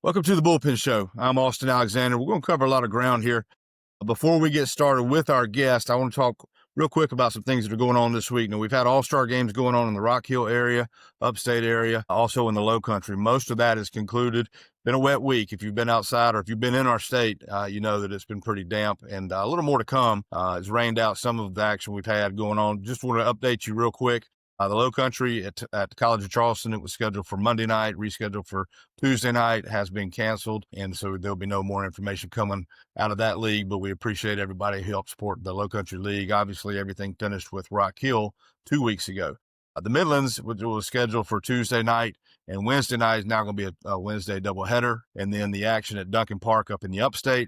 Welcome to the Bullpen Show. I'm Austin Alexander. We're going to cover a lot of ground here. Before we get started with our guest, I want to talk real quick about some things that are going on this week. Now, we've had all-star games going on in the Rock Hill area, upstate area, also in the Low Country. Most of that is concluded. Been a wet week. If you've been outside or if you've been in our state, you know that it's been pretty damp and a little more to come. It's rained out some of the action we've had going on. Just want to update you real quick. The Low Country at the College of Charleston, it was scheduled for Monday night, rescheduled for Tuesday night, has been canceled. And so there'll be no more information coming out of that league, but we appreciate everybody who helped support the Low Country League. Obviously, everything finished with Rock Hill 2 weeks ago. The Midlands was scheduled for Tuesday night, and Wednesday night is now going to be a Wednesday doubleheader. And then the action at Duncan Park up in the upstate,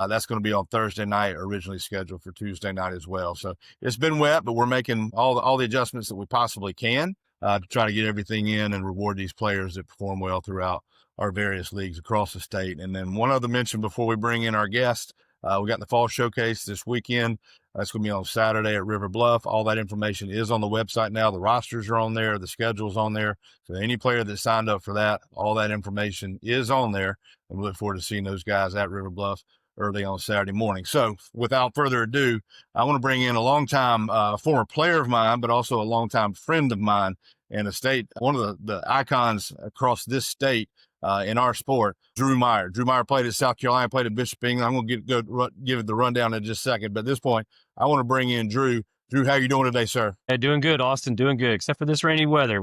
that's going to be on Thursday night, originally scheduled for Tuesday night as well. So it's been wet, but we're making all the adjustments that we possibly can to try to get everything in and reward these players that perform well throughout our various leagues across the state. And then one other mention before we bring in our guest, we got the Fall Showcase this weekend. That's going to be on Saturday at River Bluff. All that information is on the website now. The rosters are on there. The schedule's on there. So any player that signed up for that, all that information is on there. And we look forward to seeing those guys at River Bluff early on Saturday morning. So without further ado, I want to bring in a longtime former player of mine, but also a longtime friend of mine in the state, one of the icons across this state in our sport, Drew Meyer. Drew Meyer played at South Carolina, played at Bishop England. I'm going to give the rundown in just a second. But at this point, I want to bring in Drew. Drew, how are you doing today, sir? Hey, doing good, Austin. Doing good, except for this rainy weather.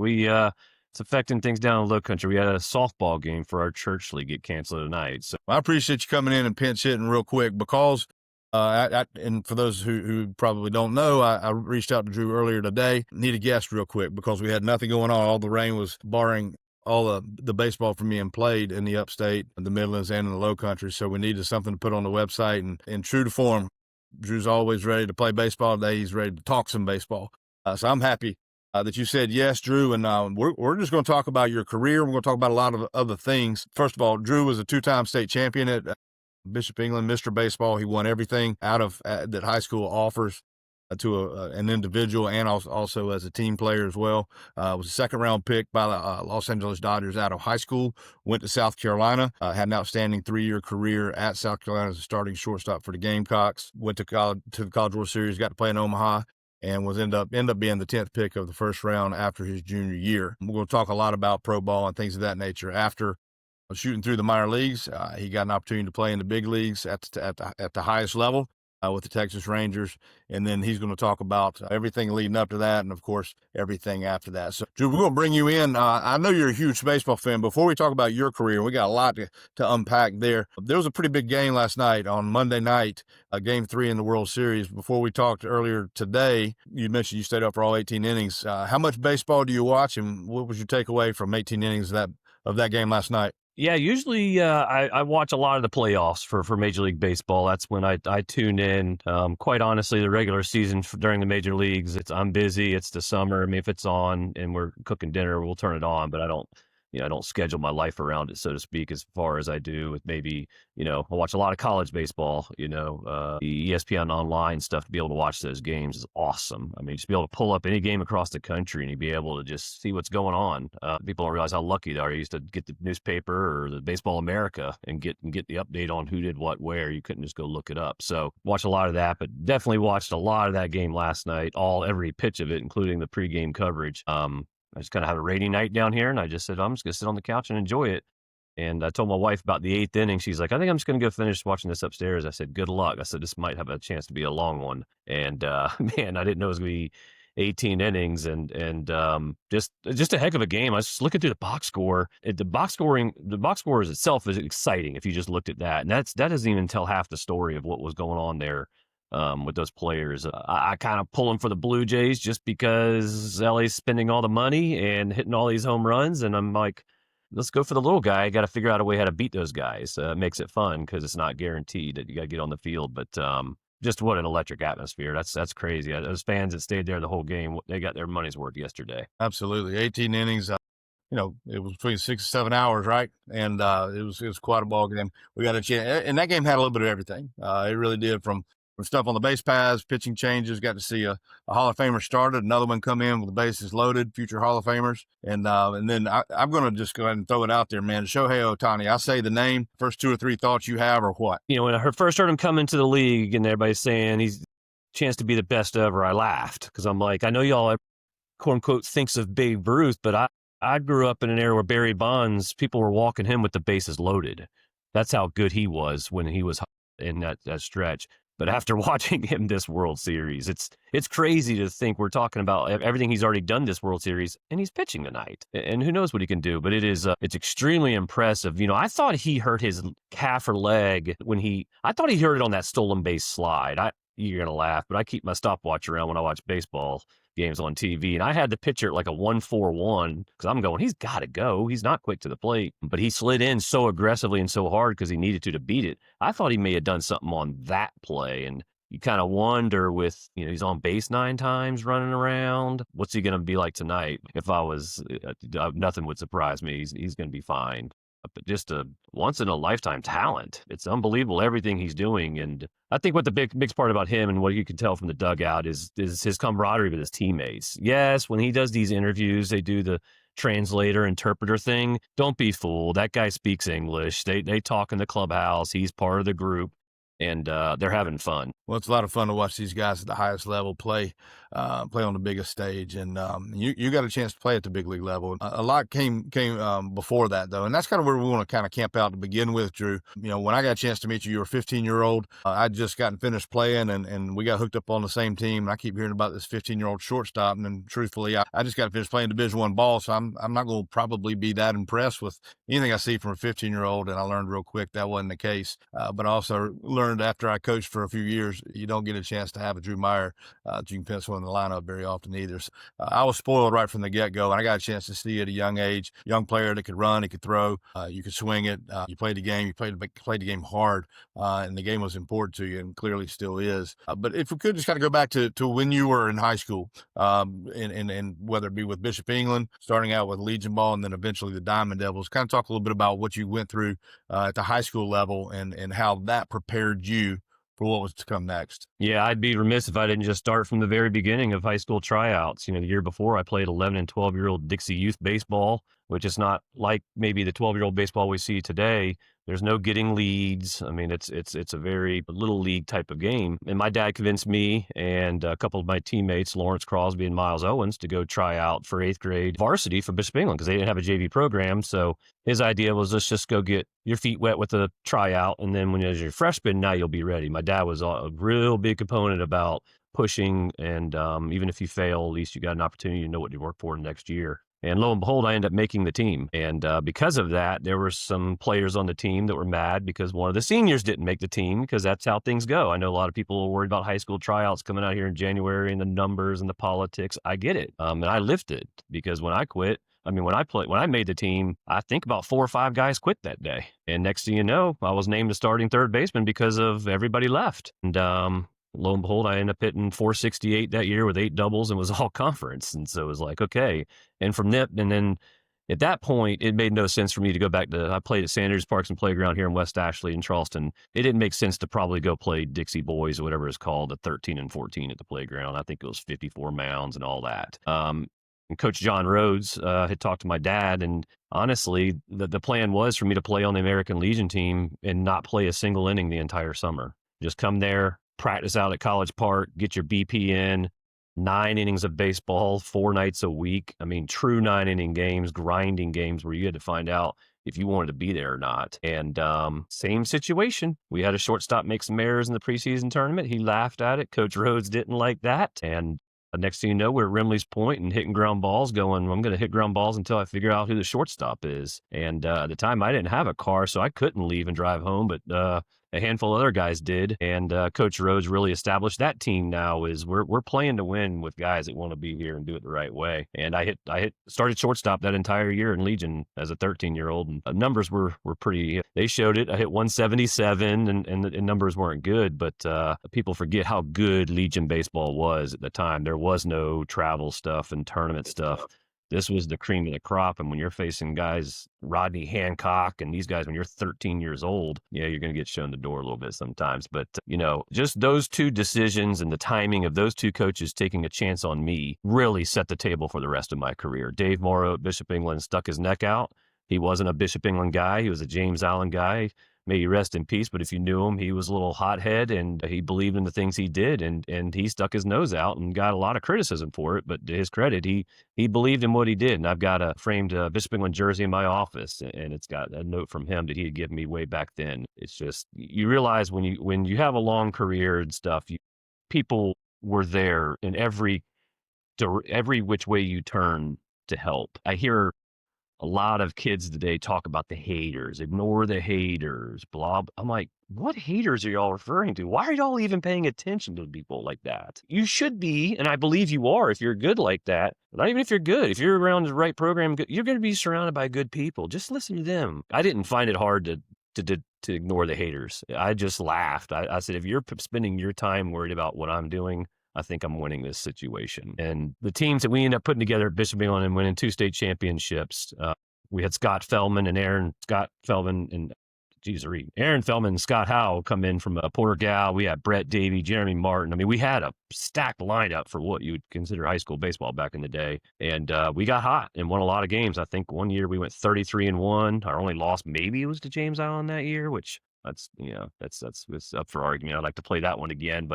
It's affecting things down in the Low Country. We had a softball game for our church league get canceled tonight. So I appreciate you coming in and pinch hitting real quick because, and for those who probably don't know, I reached out to Drew earlier today. Need a guest real quick because we had nothing going on. All the rain was barring all the baseball from being played in the upstate, the Midlands, and in the Low Country. So we needed something to put on the website. And in true to form, Drew's always ready to play baseball today. He's ready to talk some baseball. So I'm happy that you said yes, Drew. And we're just going to talk about your career. We're going to talk about a lot of other things. First of all, Drew was a two-time state champion at Bishop England, Mr. Baseball. He won everything out of that high school offers to an individual and also as a team player as well. Was a second-round pick by the Los Angeles Dodgers out of high school, went to South Carolina, had an outstanding 3-year career at South Carolina as a starting shortstop for the Gamecocks, went to the College World Series, got to play in Omaha, and was end up being the 10th pick of the first round after his junior year. We're going to talk a lot about pro ball and things of that nature. After shooting through the minor leagues, he got an opportunity to play in the big leagues at the highest level with the Texas Rangers, and then he's going to talk about everything leading up to that and, of course, everything after that. So, Drew, we're going to bring you in. I know you're a huge baseball fan. Before we talk about your career, we got a lot to unpack there. There was a pretty big game last night on Monday night, Game 3 in the World Series. Before we talked earlier today, you mentioned you stayed up for all 18 innings. How much baseball do you watch, and what was your takeaway from 18 innings of that game last night? yeah, usually I watch a lot of the playoffs for Major League Baseball. That's when I tune in. Quite honestly, the regular season during the major leagues, I'm busy. It's the summer. I mean, if it's on and we're cooking dinner, we'll turn it on. But I don't schedule my life around it, so to speak, as far as I do with maybe, I watch a lot of college baseball, the ESPN online stuff. To be able to watch those games is awesome. I mean, just be able to pull up any game across the country and you be able to just see what's going on. People don't realize how lucky they are. You used to get the newspaper or the Baseball America and get the update on who did what, where. You couldn't just go look it up. So watch a lot of that, but definitely watched a lot of that game last night, every pitch of it, including the pregame coverage. I just kind of had a rainy night down here, and I just said, I'm just going to sit on the couch and enjoy it. And I told my wife about the 8th inning. She's like, I think I'm just going to go finish watching this upstairs. I said, good luck. I said, this might have a chance to be a long one. And man, I didn't know it was going to be 18 innings and just a heck of a game. I was just looking through the box score. The box score itself is exciting if you just looked at that. And that doesn't even tell half the story of what was going on there. With those players, I kind of pull them for the Blue Jays just because LA's spending all the money and hitting all these home runs. And I'm like, let's go for the little guy. I got to figure out a way how to beat those guys. It makes it fun because it's not guaranteed that you got to get on the field. But just what an electric atmosphere. That's crazy. Those fans that stayed there the whole game, they got their money's worth yesterday. Absolutely. 18 innings. It was between 6 and 7 hours, right? And it was quite a ball game. We got a chance, and that game had a little bit of everything. It really did, from stuff on the base paths, pitching changes. Got to see a Hall of Famer started, another one come in with the bases loaded, future Hall of Famers. And then I'm going to just go ahead and throw it out there, man. Shohei Ohtani, I say the name, first 2 or 3 thoughts you have are what? When I first heard him come into the league and everybody's saying he's chance to be the best ever, I laughed because I'm like, I know y'all quote unquote thinks of Babe Ruth, but I grew up in an era where Barry Bonds, people were walking him with the bases loaded. That's how good he was when he was in that stretch. But after watching him this World Series, it's crazy to think we're talking about everything he's already done this World Series, and he's pitching tonight. And who knows what he can do? But it's extremely impressive. I thought he hurt his calf or leg I thought he hurt it on that stolen base slide. You're gonna laugh, but I keep my stopwatch around when I watch baseball games on TV, and I had the pitcher at like a 1-4-1 because I'm going, he's got to go. He's not quick to the plate, but he slid in so aggressively and so hard because he needed to beat it. I thought he may have done something on that play, and you kind of wonder with, he's on base 9 times running around. What's he going to be like tonight? If I was, nothing would surprise me. He's going to be fine. But just a once-in-a-lifetime talent. It's unbelievable everything he's doing. And I think what the big part about him and what you can tell from the dugout is his camaraderie with his teammates. Yes, when he does these interviews, they do the translator, interpreter thing. Don't be fooled. That guy speaks English. They talk in the clubhouse. He's part of the group. And they're having fun. Well, it's a lot of fun to watch these guys at the highest level play on the biggest stage, and you got a chance to play at the big league level. A lot came before that, though, and that's kind of where we want to kind of camp out to begin with, Drew. When I got a chance to meet you, you were a 15-year-old. I'd just gotten finished playing, and we got hooked up on the same team. And I keep hearing about this 15-year-old shortstop, and then truthfully, I just got finished playing Division I ball, so I'm not going to probably be that impressed with anything I see from a 15-year-old. And I learned real quick that wasn't the case, but I also learned after I coached for a few years, you don't get a chance to have a Drew Meyer that you can pencil in the lineup very often either. So, I was spoiled right from the get-go, and I got a chance to see at a young age, young player that could run, he could throw, you could swing it, you played the game, you played the game hard, and the game was important to you, and clearly still is. But if we could just kind of go back to when you were in high school, and whether it be with Bishop England, starting out with Legion ball, and then eventually the Diamond Devils, kind of talk a little bit about what you went through at the high school level and how that prepared you for what was to come next. Yeah, I'd be remiss if I didn't just start from the very beginning of high school tryouts. The year before I played 11 and 12-year-old Dixie youth baseball, which is not like maybe the 12-year-old baseball we see today. There's no getting leads. I mean, it's a very little league type of game. And my dad convinced me and a couple of my teammates, Lawrence Crosby and Miles Owens, to go try out for 8th grade varsity for Bishop England because they didn't have a JV program. So his idea was, let's just go get your feet wet with a tryout. And then when you're a freshman, now you'll be ready. My dad was a real big component about pushing. And even if you fail, at least you got an opportunity to know what you work for next year. And lo and behold, I ended up making the team. And because of that, there were some players on the team that were mad because one of the seniors didn't make the team because that's how things go. I know a lot of people are worried about high school tryouts coming out here in January and the numbers and the politics. I get it. And I lived it because when I quit, when I made the team, I think about 4 or 5 guys quit that day. And next thing you know, I was named the starting third baseman because of everybody left. And lo and behold, I ended up hitting 468 that year with 8 doubles and was all conference. And so it was like, okay. And from that, and then at that point, it made no sense for me to go back I played at Sanders Parks and Playground here in West Ashley in Charleston. It didn't make sense to probably go play Dixie Boys or whatever it's called at 13 and 14 at the playground. I think it was 54 mounds and all that. And Coach John Rhodes had talked to my dad, and honestly, the plan was for me to play on the American Legion team and not play a single inning the entire summer. Just come there, practice out at College Park, get your BP in, 9 innings of baseball, 4 nights a week. True 9-inning games, grinding games where you had to find out if you wanted to be there or not. And same situation. We had a shortstop make some errors in the preseason tournament. He laughed at it. Coach Rhodes didn't like that. And next thing you know, we're at Rimley's Point and hitting ground balls going, I'm going to hit ground balls until I figure out who the shortstop is. And at the time, I didn't have a car, so I couldn't leave and drive home, but a handful of other guys did. And Coach Rhodes really established that team now is we're playing to win with guys that want to be here and do it the right way. And I started shortstop that entire year in Legion as a 13-year-old, and numbers were pretty, they showed it. I hit 177 and the numbers weren't good, but people forget how good Legion baseball was at the time. There was no travel stuff and tournament stuff. this was the cream of the crop. And when you're facing guys, Rodney Hancock and these guys, when you're 13 years old, yeah, you're going to get shown the door a little bit sometimes. But, just those two decisions and the timing of those two coaches taking a chance on me really set the table for the rest of my career. Dave Morrow at Bishop England stuck his neck out. He wasn't a Bishop England guy. He was a James Allen guy. May he rest in peace. But if you knew him, he was a little hothead and he believed in the things he did. And he stuck his nose out and got a lot of criticism for it. But to his credit, he believed in what he did. And I've got a framed Bishop England jersey in my office. And it's got a note from him that he had given me way back then. It's just, you realize when you have a long career and stuff, people were there in every which way you turn to help. I hear a lot of kids today talk about the haters, ignore the haters, blah. I'm like, what haters are y'all referring to? Why are y'all even paying attention to people like that? You should be, and I believe you are if you're good like that. But not even if you're good. If you're around the right program, you're going to be surrounded by good people. Just listen to them. I didn't find it hard to ignore the haters. I just laughed. I said, if you're spending your time worried about what I'm doing, I think I'm winning this situation. And the teams that we ended up putting together at Bishop England and winning 2 state championships, we had Aaron Feldman and Scott Howell come in from Porter Gal. We had Brett Davey, Jeremy Martin. I mean, we had a stacked lineup for what you would consider high school baseball back in the day. And we got hot and won a lot of games. I think one year we went 33-1. Our only loss maybe was to James Allen that year, which that's up for argument. I'd like to play that one again,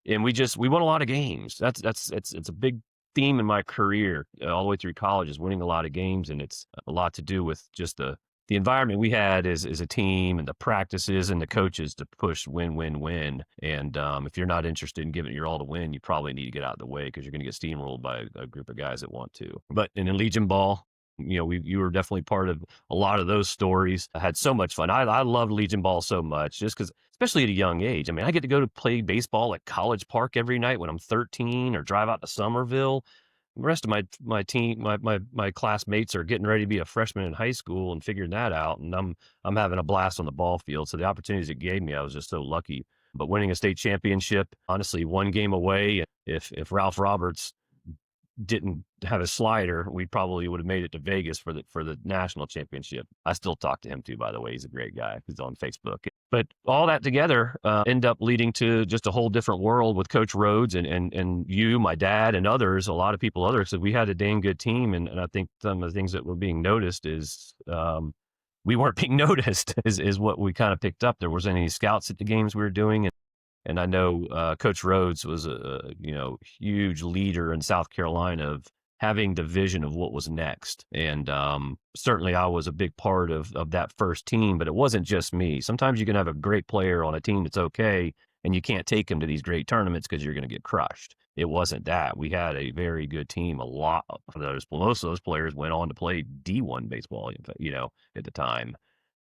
and we won a lot of games. It's a big theme in my career all the way through college is winning a lot of games. And it's a lot to do with just the environment we had as a team and the practices and the coaches to push win, win, win. And if you're not interested in giving it your all to win, you probably need to get out of the way because you're going to get steamrolled by a group of guys that want to. But in Legion ball, you were definitely part of a lot of those stories. I had so much fun. I loved Legion ball so much just because, especially at a young age. I mean, I get to go to play baseball at College Park every night when I'm 13 or drive out to Somerville. The rest of my team, my classmates are getting ready to be a freshman in high school and figuring that out. And I'm having a blast on the ball field. So the opportunities it gave me, I was just so lucky. But winning a state championship, honestly, one game away. If Ralph Roberts didn't have a slider, we probably would have made it to Vegas for the national championship. I still talk to him too, by the way. He's a great guy. He's on Facebook. But all that together end up leading to just a whole different world with Coach Rhodes and you, my dad, and others, a lot of people, others. So we had a dang good team. And I think some of the things that were being noticed is we weren't being noticed is what we kind of picked up. There wasn't any scouts at the games we were doing. And I know Coach Rhodes was a huge leader in South Carolina of having the vision of what was next. And certainly I was a big part of that first team, but it wasn't just me. Sometimes you can have a great player on a team that's okay, and you can't take him to these great tournaments because you're going to get crushed. It wasn't that. We had a very good team. Most of those players went on to play D1 baseball, at the time.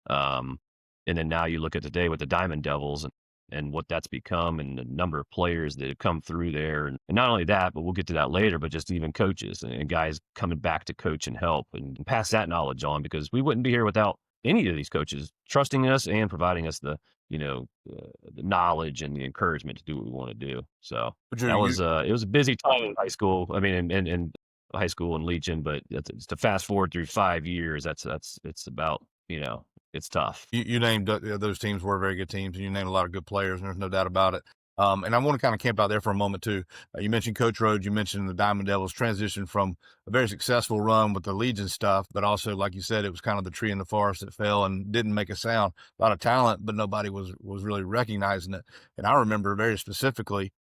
And then now you look at today with the Diamond Devils and what that's become and the number of players that have come through there. And not only that, but we'll get to that later, but just even coaches and guys coming back to coach and help and pass that knowledge on, because we wouldn't be here without any of these coaches trusting us and providing us the knowledge and the encouragement to do what we want to do. So it was a busy time in high school. I mean, in high school and Legion, but it's to fast forward through 5 years. It's about, it's tough. You named those teams were very good teams, and you named a lot of good players, and there's no doubt about it. And I want to kind of camp out there for a moment too. You mentioned Coach Rhodes, you mentioned the Diamond Devils transition from a very successful run with the Legion stuff, but also, like you said, it was kind of the tree in the forest that fell and didn't make a sound. A lot of talent, but nobody was really recognizing it. And I remember very specifically,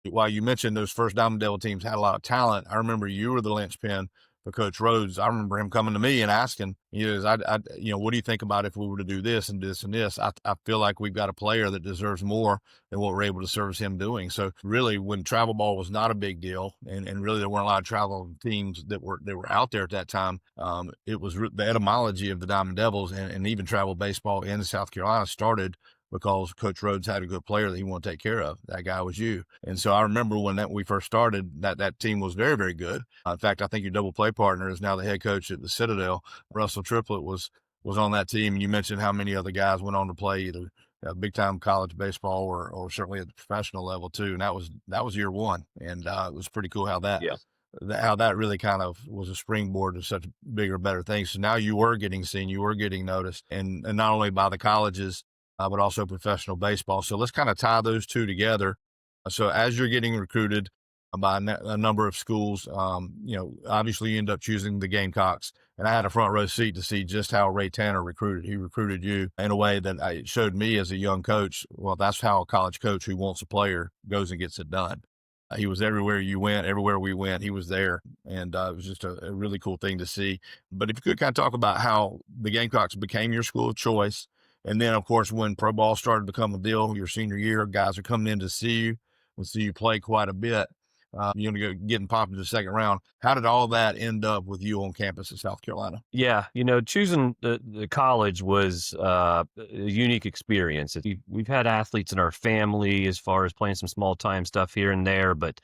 while you mentioned those first Diamond Devil teams had a lot of talent, I remember you were the linchpin for Coach Rhodes. I remember him coming to me and asking, what do you think about if we were to do this and this and this? I feel like we've got a player that deserves more than what we're able to service him doing. So really, when travel ball was not a big deal, and really there weren't a lot of travel teams that were out there at that time, it was the etymology of the Diamond Devils and even travel baseball in South Carolina started because Coach Rhodes had a good player that he wanted to take care of. That guy was you. And so I remember when we first started, that team was very, very good. In fact, I think your double play partner is now the head coach at the Citadel. Russell Triplett was on that team. And you mentioned how many other guys went on to play either big time college baseball or certainly at the professional level too. And that was year one. And it was pretty cool how that how that really kind of was a springboard to such bigger, better things. So now you were getting seen, you were getting noticed, and not only by the colleges, but also professional baseball. So let's kind of tie those two together. So as you're getting recruited by a number of schools, obviously you end up choosing the Gamecocks. And I had a front row seat to see just how Ray Tanner recruited. He recruited you in a way that it showed me as a young coach. Well, that's how a college coach who wants a player goes and gets it done. He was everywhere you went, everywhere we went, he was there. And it was just a really cool thing to see. But if you could kind of talk about how the Gamecocks became your school of choice. And then, of course, when pro ball started to become a deal, your senior year, guys are coming in to see you, will see you play quite a bit. You're going to go getting popped in the second round. How did all that end up with you on campus in South Carolina? Yeah, choosing the college was a unique experience. We've had athletes in our family as far as playing some small time stuff here and there, but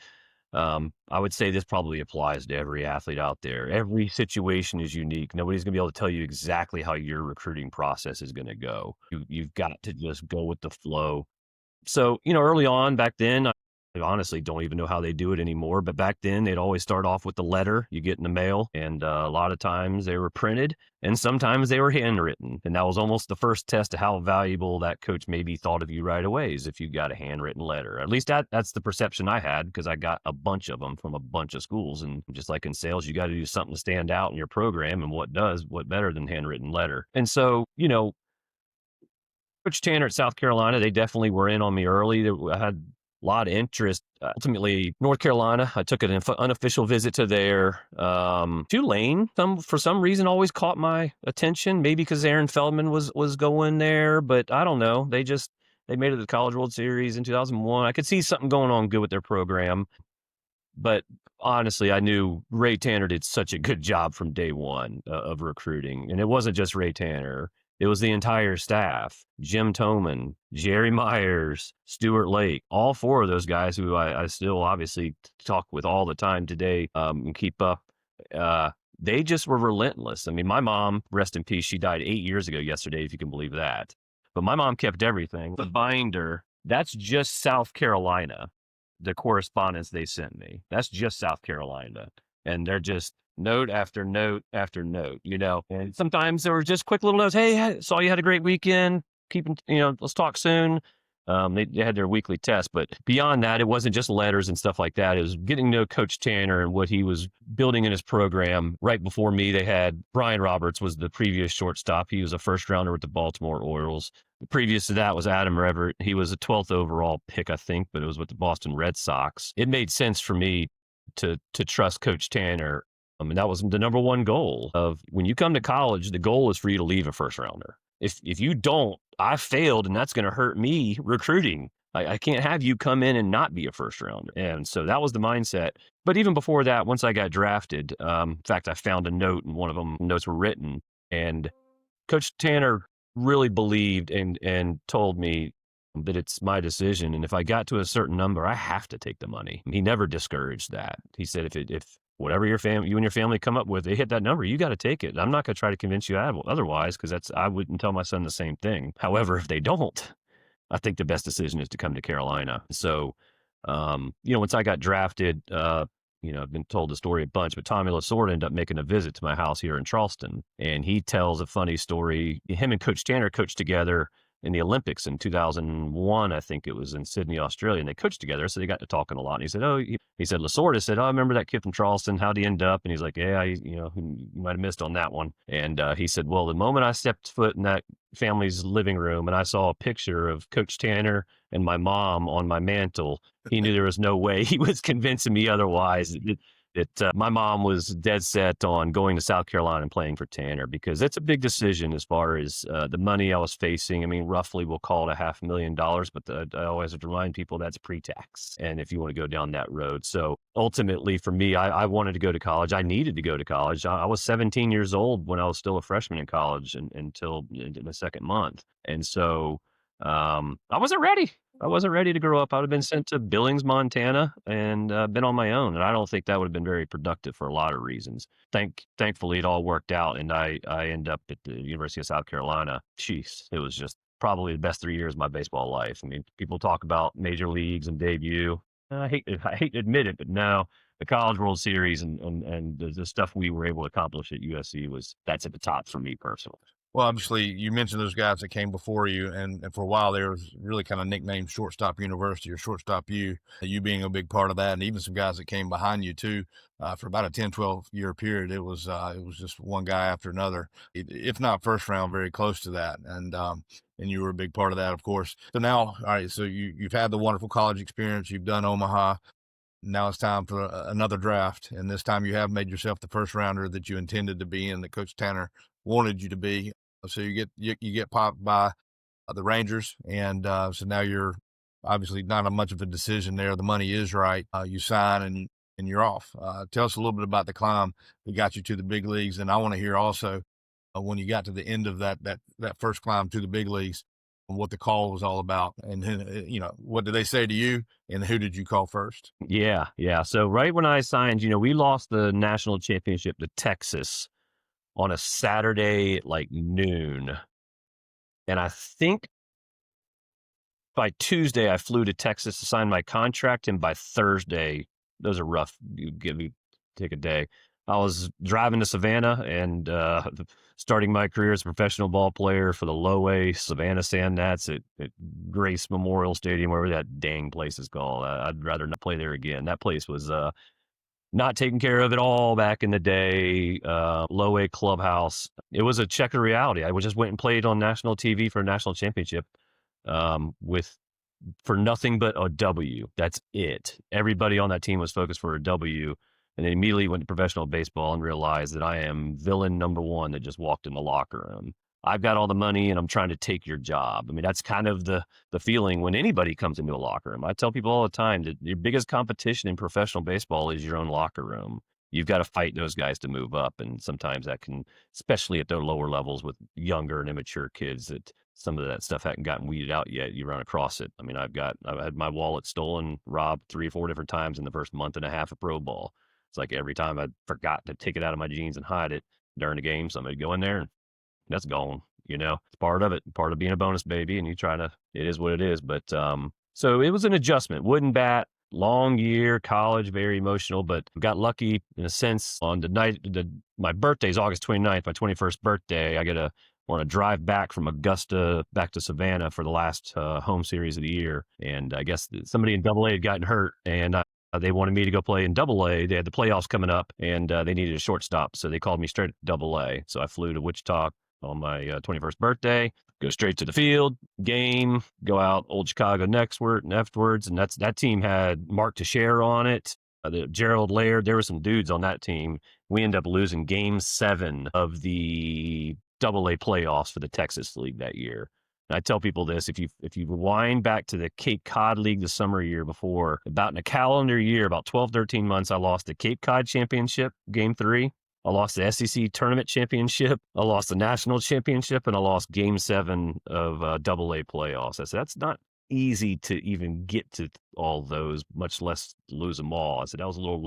I would say this probably applies to every athlete out there. Every situation is unique. Nobody's going to be able to tell you exactly how your recruiting process is going to go. You've got to just go with the flow. So, early on back then, I honestly don't even know how they do it anymore. But back then, they'd always start off with the letter you get in the mail. And a lot of times they were printed and sometimes they were handwritten. And that was almost the first test of how valuable that coach maybe thought of you right away, is if you got a handwritten letter. At least that's the perception I had, because I got a bunch of them from a bunch of schools. And just like in sales, you got to do something to stand out in your program. And what better than handwritten letter? And so, Coach Tanner at South Carolina, they definitely were in on me early. I had a lot of interest. Ultimately, North Carolina, I took an unofficial visit to there. Tulane, for some reason, always caught my attention. Maybe because Aaron Feldman was going there, but I don't know. They made it to the College World Series in 2001. I could see something going on good with their program. But honestly, I knew Ray Tanner did such a good job from day one of recruiting. And it wasn't just Ray Tanner. It was the entire staff: Jim Toman, Jerry Myers, Stuart Lake, all four of those guys who I still obviously talk with all the time today and keep up. They just were relentless. I mean, my mom, rest in peace, she died 8 years ago yesterday, if you can believe that. But my mom kept everything. The binder, that's just South Carolina. The correspondence they sent me, that's just South Carolina. And they're just note after note after note, and sometimes there were just quick little notes. Hey, saw you had a great weekend. Let's talk soon. They had their weekly test, but beyond that, it wasn't just letters and stuff like that. It was getting to know Coach Tanner and what he was building in his program. Right before me, they had Brian Roberts was the previous shortstop. He was a first rounder with the Baltimore Orioles. Previous to that was Adam Everett. He was a 12th overall pick, I think, but it was with the Boston Red Sox. It made sense for me to trust Coach Tanner. And that was the number one goal of when you come to college. The goal is for you to leave a first rounder. If you don't, I failed, and that's going to hurt me recruiting. I can't have you come in and not be a first rounder. And so that was the mindset. But even before that, once I got drafted, in fact, I found a note, and one of them notes were written, and Coach Tanner really believed and told me that it's my decision. And if I got to a certain number, I have to take the money. He never discouraged that. He said, if whatever you and your family come up with, they hit that number, you got to take it. I'm not going to try to convince you otherwise, because I wouldn't tell my son the same thing. However, if they don't, I think the best decision is to come to Carolina. So, once I got drafted, I've been told the story a bunch, but Tommy Lasorda ended up making a visit to my house here in Charleston, and he tells a funny story. Him and Coach Tanner coached together in the Olympics in 2001, I think it was in Sydney, Australia, and they coached together, so they got to talking a lot. And he said, Lasorda said, I remember that kid from Charleston. How'd he end up? And he's like, yeah, you might have missed on that one. And he said, well, the moment I stepped foot in that family's living room and I saw a picture of Coach Tanner and my mom on my mantle, he knew there was no way he was convincing me otherwise. My mom was dead set on going to South Carolina and playing for Tanner, because it's a big decision as far as the money I was facing. I mean, roughly we'll call it $500,000, but I always have to remind people that's pre-tax. And if you want to go down that road. So ultimately for me, I wanted to go to college. I needed to go to college. I was 17 years old when I was still a freshman in college until the second month. And so I wasn't ready. I wasn't ready to grow up. I would have been sent to Billings, Montana, and been on my own. And I don't think that would have been very productive for a lot of reasons. Thankfully, it all worked out, and I ended up at the University of South Carolina. Jeez, it was just probably the best 3 years of my baseball life. I mean, people talk about major leagues and debut. I hate to admit it, but no, the College World Series and the stuff we were able to accomplish at USC that's at the top for me personally. Well, obviously, you mentioned those guys that came before you, and for a while there was really kind of nicknamed Shortstop University or Shortstop U, you being a big part of that, and even some guys that came behind you too. For about a 10, 12-year period, it was just one guy after another, if not first round, very close to that, and you were a big part of that, of course. So now, all right, so you've had the wonderful college experience, you've done Omaha. Now it's time for another draft, and this time you have made yourself the first rounder that you intended to be and that Coach Tanner wanted you to be. So you get popped by the Rangers, and so now you're obviously not much of a decision there. The money is right. You sign and you're off. Tell us a little bit about the climb that got you to the big leagues, and I want to hear also when you got to the end of that first climb to the big leagues, what the call was all about, and what did they say to you, and who did you call first? Yeah. So right when I signed, we lost the national championship to Texas on a Saturday at like noon. And I think by Tuesday I flew to Texas to sign my contract. And by Thursday, those are rough. Take a day. I was driving to Savannah and starting my career as a professional ball player for the low A Savannah Sandnats at Grace Memorial Stadium, wherever that dang place is called. I'd rather not play there again. That place was not taken care of at all back in the day. Low A clubhouse. It was a check of reality. I just went and played on national TV for a national championship for nothing but a W. That's it. Everybody on that team was focused for a W. And then immediately went to professional baseball and realized that I am villain number one that just walked in the locker room. I've got all the money and I'm trying to take your job. I mean, that's kind of the feeling when anybody comes into a locker room. I tell people all the time that your biggest competition in professional baseball is your own locker room. You've got to fight those guys to move up. And sometimes that can, especially at the lower levels with younger and immature kids, that some of that stuff hadn't gotten weeded out yet. You run across it. I mean, I've had my wallet stolen, robbed 3 or 4 different times in the first month and a half of pro ball. It's like every time I forgot to take it out of my jeans and hide it during the game, somebody go in there and that's gone. It's part of it, part of being a bonus baby. And it is what it is. But so it was an adjustment. Wooden bat, long year, college, very emotional, but got lucky in a sense. On the night, my birthday is August 29th, my 21st birthday. I want to drive back from Augusta back to Savannah for the last home series of the year. And I guess somebody in AA had gotten hurt, and they wanted me to go play in AA. They had the playoffs coming up, and they needed a shortstop. So they called me straight to AA. So I flew to Wichita on my 21st birthday, go straight to the field, game, go out Old Chicago afterwards. And that team had Mark Teixeira on it, Gerald Laird. There were some dudes on that team. We ended up losing game 7 of the AA playoffs for the Texas League that year. And I tell people this, if you wind back to the Cape Cod League the summer year before, about in a calendar year, about 12, 13 months, I lost the Cape Cod Championship, Game 3. I lost the SEC Tournament Championship. I lost the National Championship, and I lost Game 7 of AA playoffs. I said, that's not easy to even get to all those, much less lose them all. I said, that was a little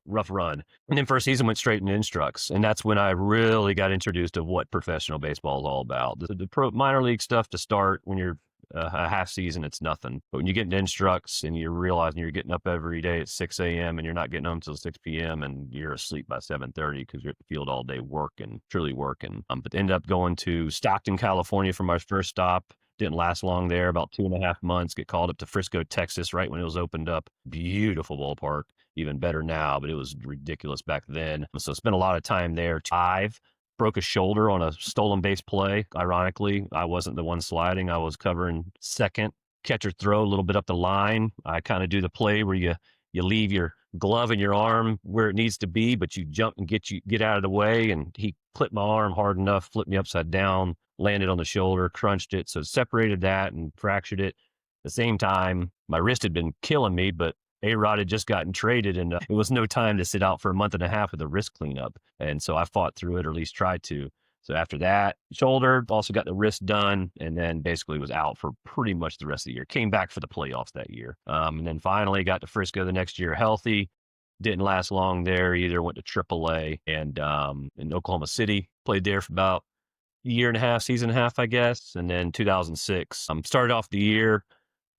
rough run. And then first season went straight into instructs. And that's when I really got introduced to what professional baseball is all about. The pro minor league stuff to start when you're a half season, it's nothing. But when you get into instructs and you're realizing you're getting up every day at 6 a.m. and you're not getting home until 6 p.m. and you're asleep by 7:30 because you're at the field all day truly working. But ended up going to Stockton, California for my first stop. Didn't last long there, about 2.5 months. Get called up to Frisco, Texas, right when it was opened up. Beautiful ballpark, even better now, but it was ridiculous back then. So spent a lot of time there. Broke a shoulder on a stolen base play. Ironically, I wasn't the one sliding. I was covering second. Catcher throw a little bit up the line. I kind of do the play where you leave your glove in your arm where it needs to be, but you jump and get out of the way. And he clipped my arm hard enough, flipped me upside down, landed on the shoulder, crunched it. So separated that and fractured it. At the same time, my wrist had been killing me, but A-Rod had just gotten traded, and it was no time to sit out for a month and a half with a wrist cleanup. And so I fought through it, or at least tried to. So after that, shoulder, also got the wrist done, and then basically was out for pretty much the rest of the year. Came back for the playoffs that year. And then finally got to Frisco the next year healthy. Didn't last long there either. Went to AAA and in Oklahoma City. Played there for about a year and a half, season and a half, I guess. And then 2006, started off the year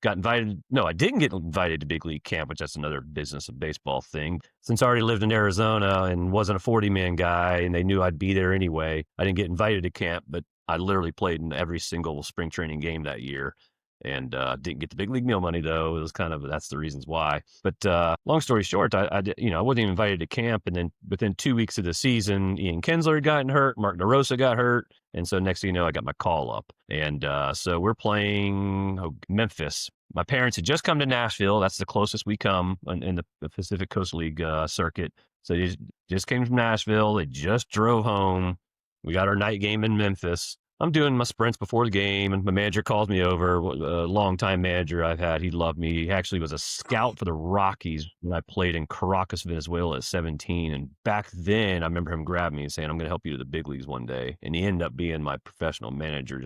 got invited. No, I didn't get invited to big league camp, which that's another business of baseball thing. Since I already lived in Arizona and wasn't a 40-man guy, and they knew I'd be there anyway, I didn't get invited to camp, but I literally played in every single spring training game that year. And didn't get the big league meal money, though. It was that's the reasons why. But long story short, I wasn't even invited to camp. And then within 2 weeks of the season, Ian Kinsler had gotten hurt, Mark DeRosa got hurt. And so next thing you know, I got my call up. And so we're playing Memphis. My parents had just come to Nashville. That's the closest we come in the Pacific Coast League circuit. So they just came from Nashville. They just drove home. We got our night game in Memphis. I'm doing my sprints before the game, and my manager calls me over, a longtime manager I've had. He loved me. He actually was a scout for the Rockies when I played in Caracas, Venezuela at 17. And back then, I remember him grabbing me and saying, I'm going to help you to the big leagues one day. And he ended up being my professional manager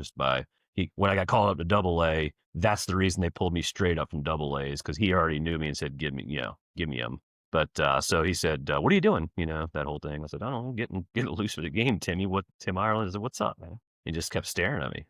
when I got called up to Double-A. That's the reason they pulled me straight up from Double-A, is because he already knew me and said, give me him. But so he said, what are you doing? That whole thing. I said, I don't know, getting loose for the game, Timmy. Tim Ireland said, what's up, man? He just kept staring at me.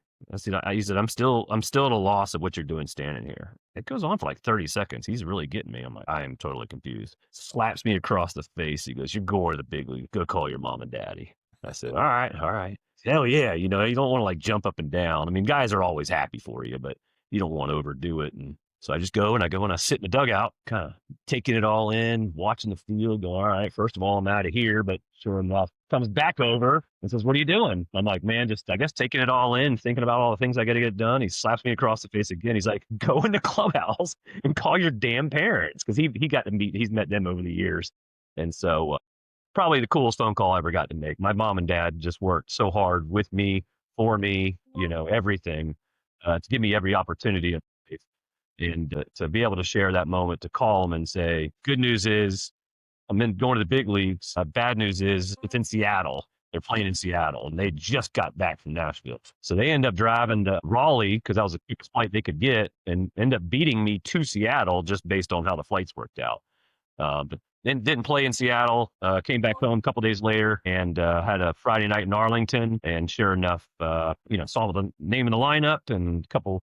He said, I'm still at a loss of what you're doing standing here. It goes on for like 30 seconds. He's really getting me. I'm like, I am totally confused. Slaps me across the face. He goes, you're going to the big league. Go call your mom and daddy. I said, all right. Hell yeah. You don't want to like jump up and down. I mean, guys are always happy for you, but you don't want to overdo it. And so I just go and I sit in the dugout, kind of taking it all in, watching the field, going, all right, first of all, I'm out of here. But sure enough, comes back over and says, what are you doing? I'm like, man, I guess taking it all in, thinking about all the things I got to get done. He slaps me across the face again. He's like, go in the clubhouse and call your damn parents. Because he's met them over the years. And so probably the coolest phone call I ever got to make. My mom and dad just worked so hard with me, for me, everything to give me every opportunity. And to be able to share that moment, to call them and say, good news is I'm going to the big leagues. Bad news is it's in Seattle. They're playing in Seattle, and they just got back from Nashville. So they end up driving to Raleigh because that was the quickest flight they could get, and end up beating me to Seattle just based on how the flights worked out. But then didn't play in Seattle, came back home a couple days later and had a Friday night in Arlington. And sure enough, saw the name in the lineup, and a couple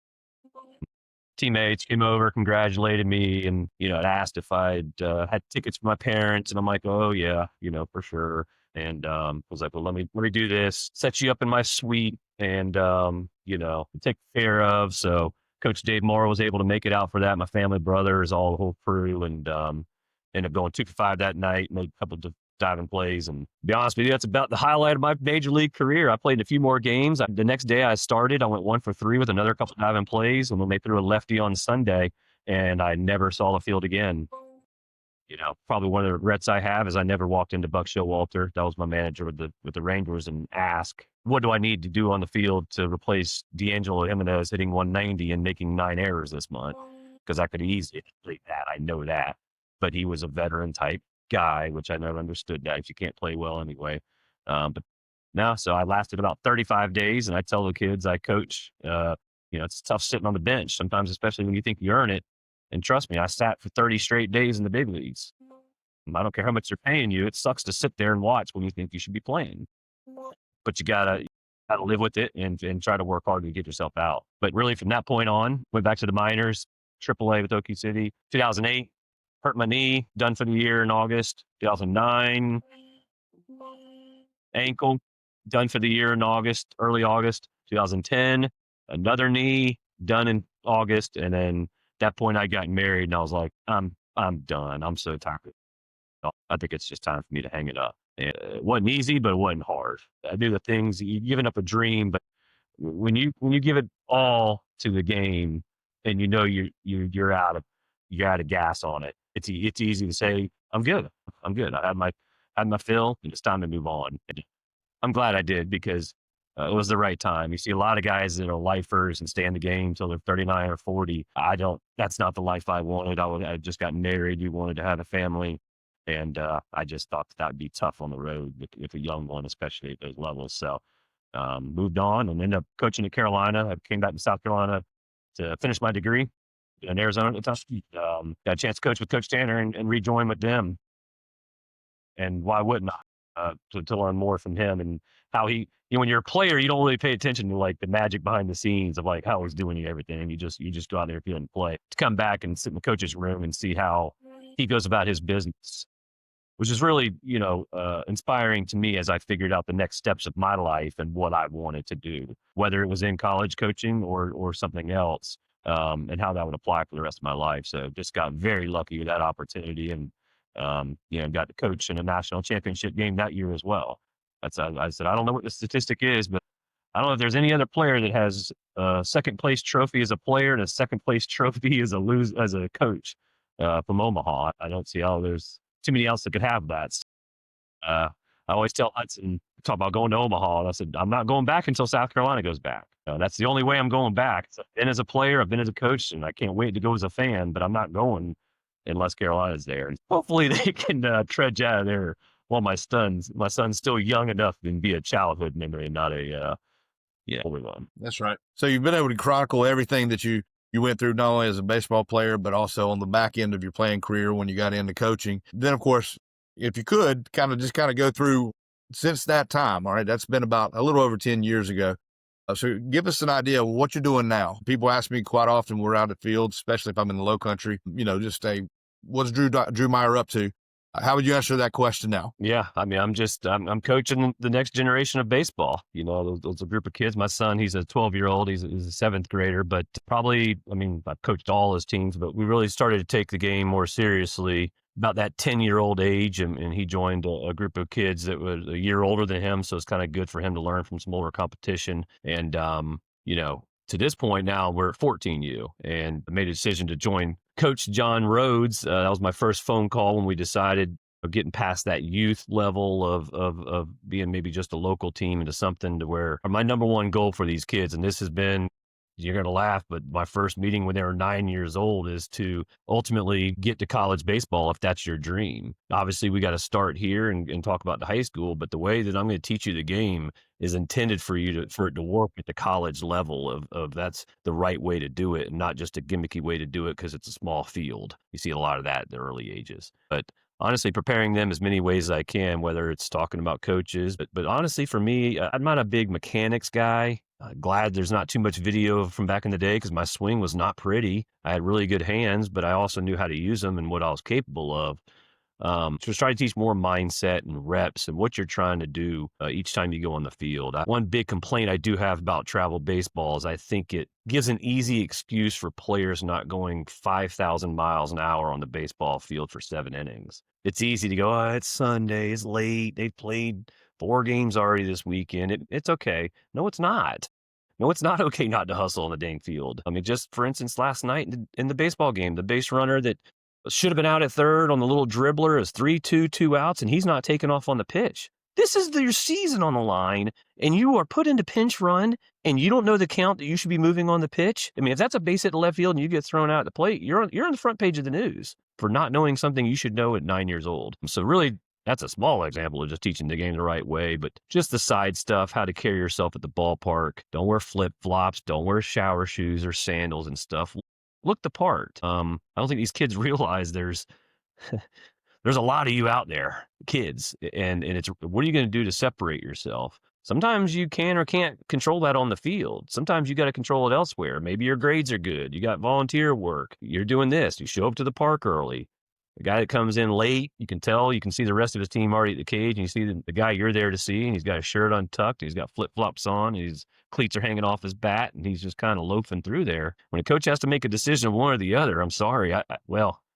teammates came over, congratulated me, and asked if I'd had tickets for my parents, and I'm like, oh yeah, for sure. And was like, well, let me do this, set you up in my suite, and take care of. So Coach Dave Morrow was able to make it out for that. My family, brothers, all the whole crew, and ended up going 2 for 5 that night, made a couple of diving plays. And to be honest with you, that's about the highlight of my major league career. I played a few more games. The next day I started, I went 1 for 3 with another couple of diving plays, and then they threw a lefty on Sunday, and I never saw the field again. Probably one of the regrets I have is I never walked into Buck Showalter. That was my manager with the Rangers, and asked, what do I need to do on the field to replace D'Angelo Jimenez hitting 190 and making 9 errors this month? Because I could easily complete that. I know that. But he was a veteran type guy, which I never understood that if you can't play well anyway. So I lasted about 35 days, and I tell the kids I coach, it's tough sitting on the bench sometimes, especially when you think you earn it. And trust me, I sat for 30 straight days in the big leagues. I don't care how much they're paying you. It sucks to sit there and watch when you think you should be playing. But you gotta live with it and try to work hard to get yourself out. But really, from that point on, went back to the minors, AAA with Okie City. 2008, hurt my knee, done for the year in August. 2009, ankle, done for the year in early August. 2010, another knee, done in August. And then at that point I got married, and I was like, I'm done. I'm so tired. I think it's just time for me to hang it up. It wasn't easy, but it wasn't hard. I do the things, you're giving up a dream, but when you give it all to the game, and you're out of gas on it, it's easy to say, I'm good. I had my fill, and it's time to move on. And I'm glad I did, because it was the right time. You see a lot of guys that are lifers and stay in the game until they're 39 or 40. That's not the life I wanted. I just got married. You wanted to have a family. And I just thought that would be tough on the road with a young one, especially at those levels. So moved on and ended up coaching at Carolina. I came back to South Carolina to finish my degree in Arizona at the time. Got a chance to coach with Coach Tanner and rejoin with them. And why wouldn't I? to learn more from him and how he, when you're a player, you don't really pay attention to like the magic behind the scenes of like how he's doing everything. You just go out there and play. To come back and sit in the coach's room and see how he goes about his business, which is really, inspiring to me as I figured out the next steps of my life and what I wanted to do, whether it was in college coaching or something else, and how that would apply for the rest of my life. So just got very lucky with that opportunity and, got to coach in a national championship game that year as well. I said, I don't know what the statistic is, but I don't know if there's any other player that has a second place trophy as a player and a second place trophy as a coach, from Omaha. I don't see how there's too many else that could have that. I always tell Hudson, talk about going to Omaha, and I said, I'm not going back until South Carolina goes back. That's the only way I'm going back. So I've been as a player, I've been as a coach, and I can't wait to go as a fan, but I'm not going unless Carolina's there. And hopefully they can trudge out of there while my son's still young enough and be a childhood memory and not a older one. That's right. So you've been able to chronicle everything that you went through, not only as a baseball player, but also on the back end of your playing career when you got into coaching. Then, of course, if you could kind of go through since that time, all right, that's been about a little over 10 years ago. So give us an idea of what you're doing now. People ask me quite often, we're out at field, especially if I'm in the low country, just what's Drew Meyer up to? How would you answer that question now? Yeah, I mean, I'm coaching the next generation of baseball. Those a group of kids. My son, he's a 12-year-old. He's a seventh grader, but probably, I've coached all his teams, but we really started to take the game more seriously about that 10-year-old age. And he joined a group of kids that was a year older than him. So it's kind of good for him to learn from some older competition. And, to this point now we're 14U and I made a decision to join Coach John Rhodes. That was my first phone call when we decided of getting past that youth level of being maybe just a local team into something to where my number one goal for these kids, and this has been, you're going to laugh, but my first meeting when they were 9 years old is to ultimately get to college baseball if that's your dream. Obviously, we got to start here and talk about the high school, but the way that I'm going to teach you the game is intended for it to work at the college level of that's the right way to do it and not just a gimmicky way to do it because it's a small field. You see a lot of that at the early ages. But honestly, preparing them as many ways as I can, whether it's talking about coaches, but honestly, for me, I'm not a big mechanics guy. Glad there's not too much video from back in the day because my swing was not pretty. I had really good hands, but I also knew how to use them and what I was capable of. Just try to teach more mindset and reps and what you're trying to do each time you go on the field. One big complaint I do have about travel baseball is I think it gives an easy excuse for players not going 5,000 miles an hour on the baseball field for 7 innings. It's easy to go, oh, it's Sunday, it's late, they've played 4 games already this weekend. It's okay. No, it's not. No, it's not okay not to hustle on the dang field. Just for instance, last night in the baseball game, the base runner that should have been out at third on the little dribbler is 3-2, 2 outs, and he's not taking off on the pitch. This is your season on the line, and you are put into pinch run, and you don't know the count that you should be moving on the pitch. If that's a base hit to left field and you get thrown out at the plate, you're on the front page of the news for not knowing something you should know at 9 years old. So really, that's a small example of just teaching the game the right way, but just the side stuff, how to carry yourself at the ballpark. Don't wear flip-flops. Don't wear shower shoes or sandals and stuff. Look the part. I don't think these kids realize there's a lot of you out there, kids, and it's what are you going to do to separate yourself? Sometimes you can or can't control that on the field. Sometimes you got to control it elsewhere. Maybe your grades are good. You got volunteer work. You're doing this. You show up to the park early. The guy that comes in late, you can see the rest of his team already at the cage, and you see the guy you're there to see, and he's got his shirt untucked, and he's got flip-flops on, and his cleats are hanging off his bat, and he's just kind of loafing through there. When a coach has to make a decision of one or the other, I'm sorry.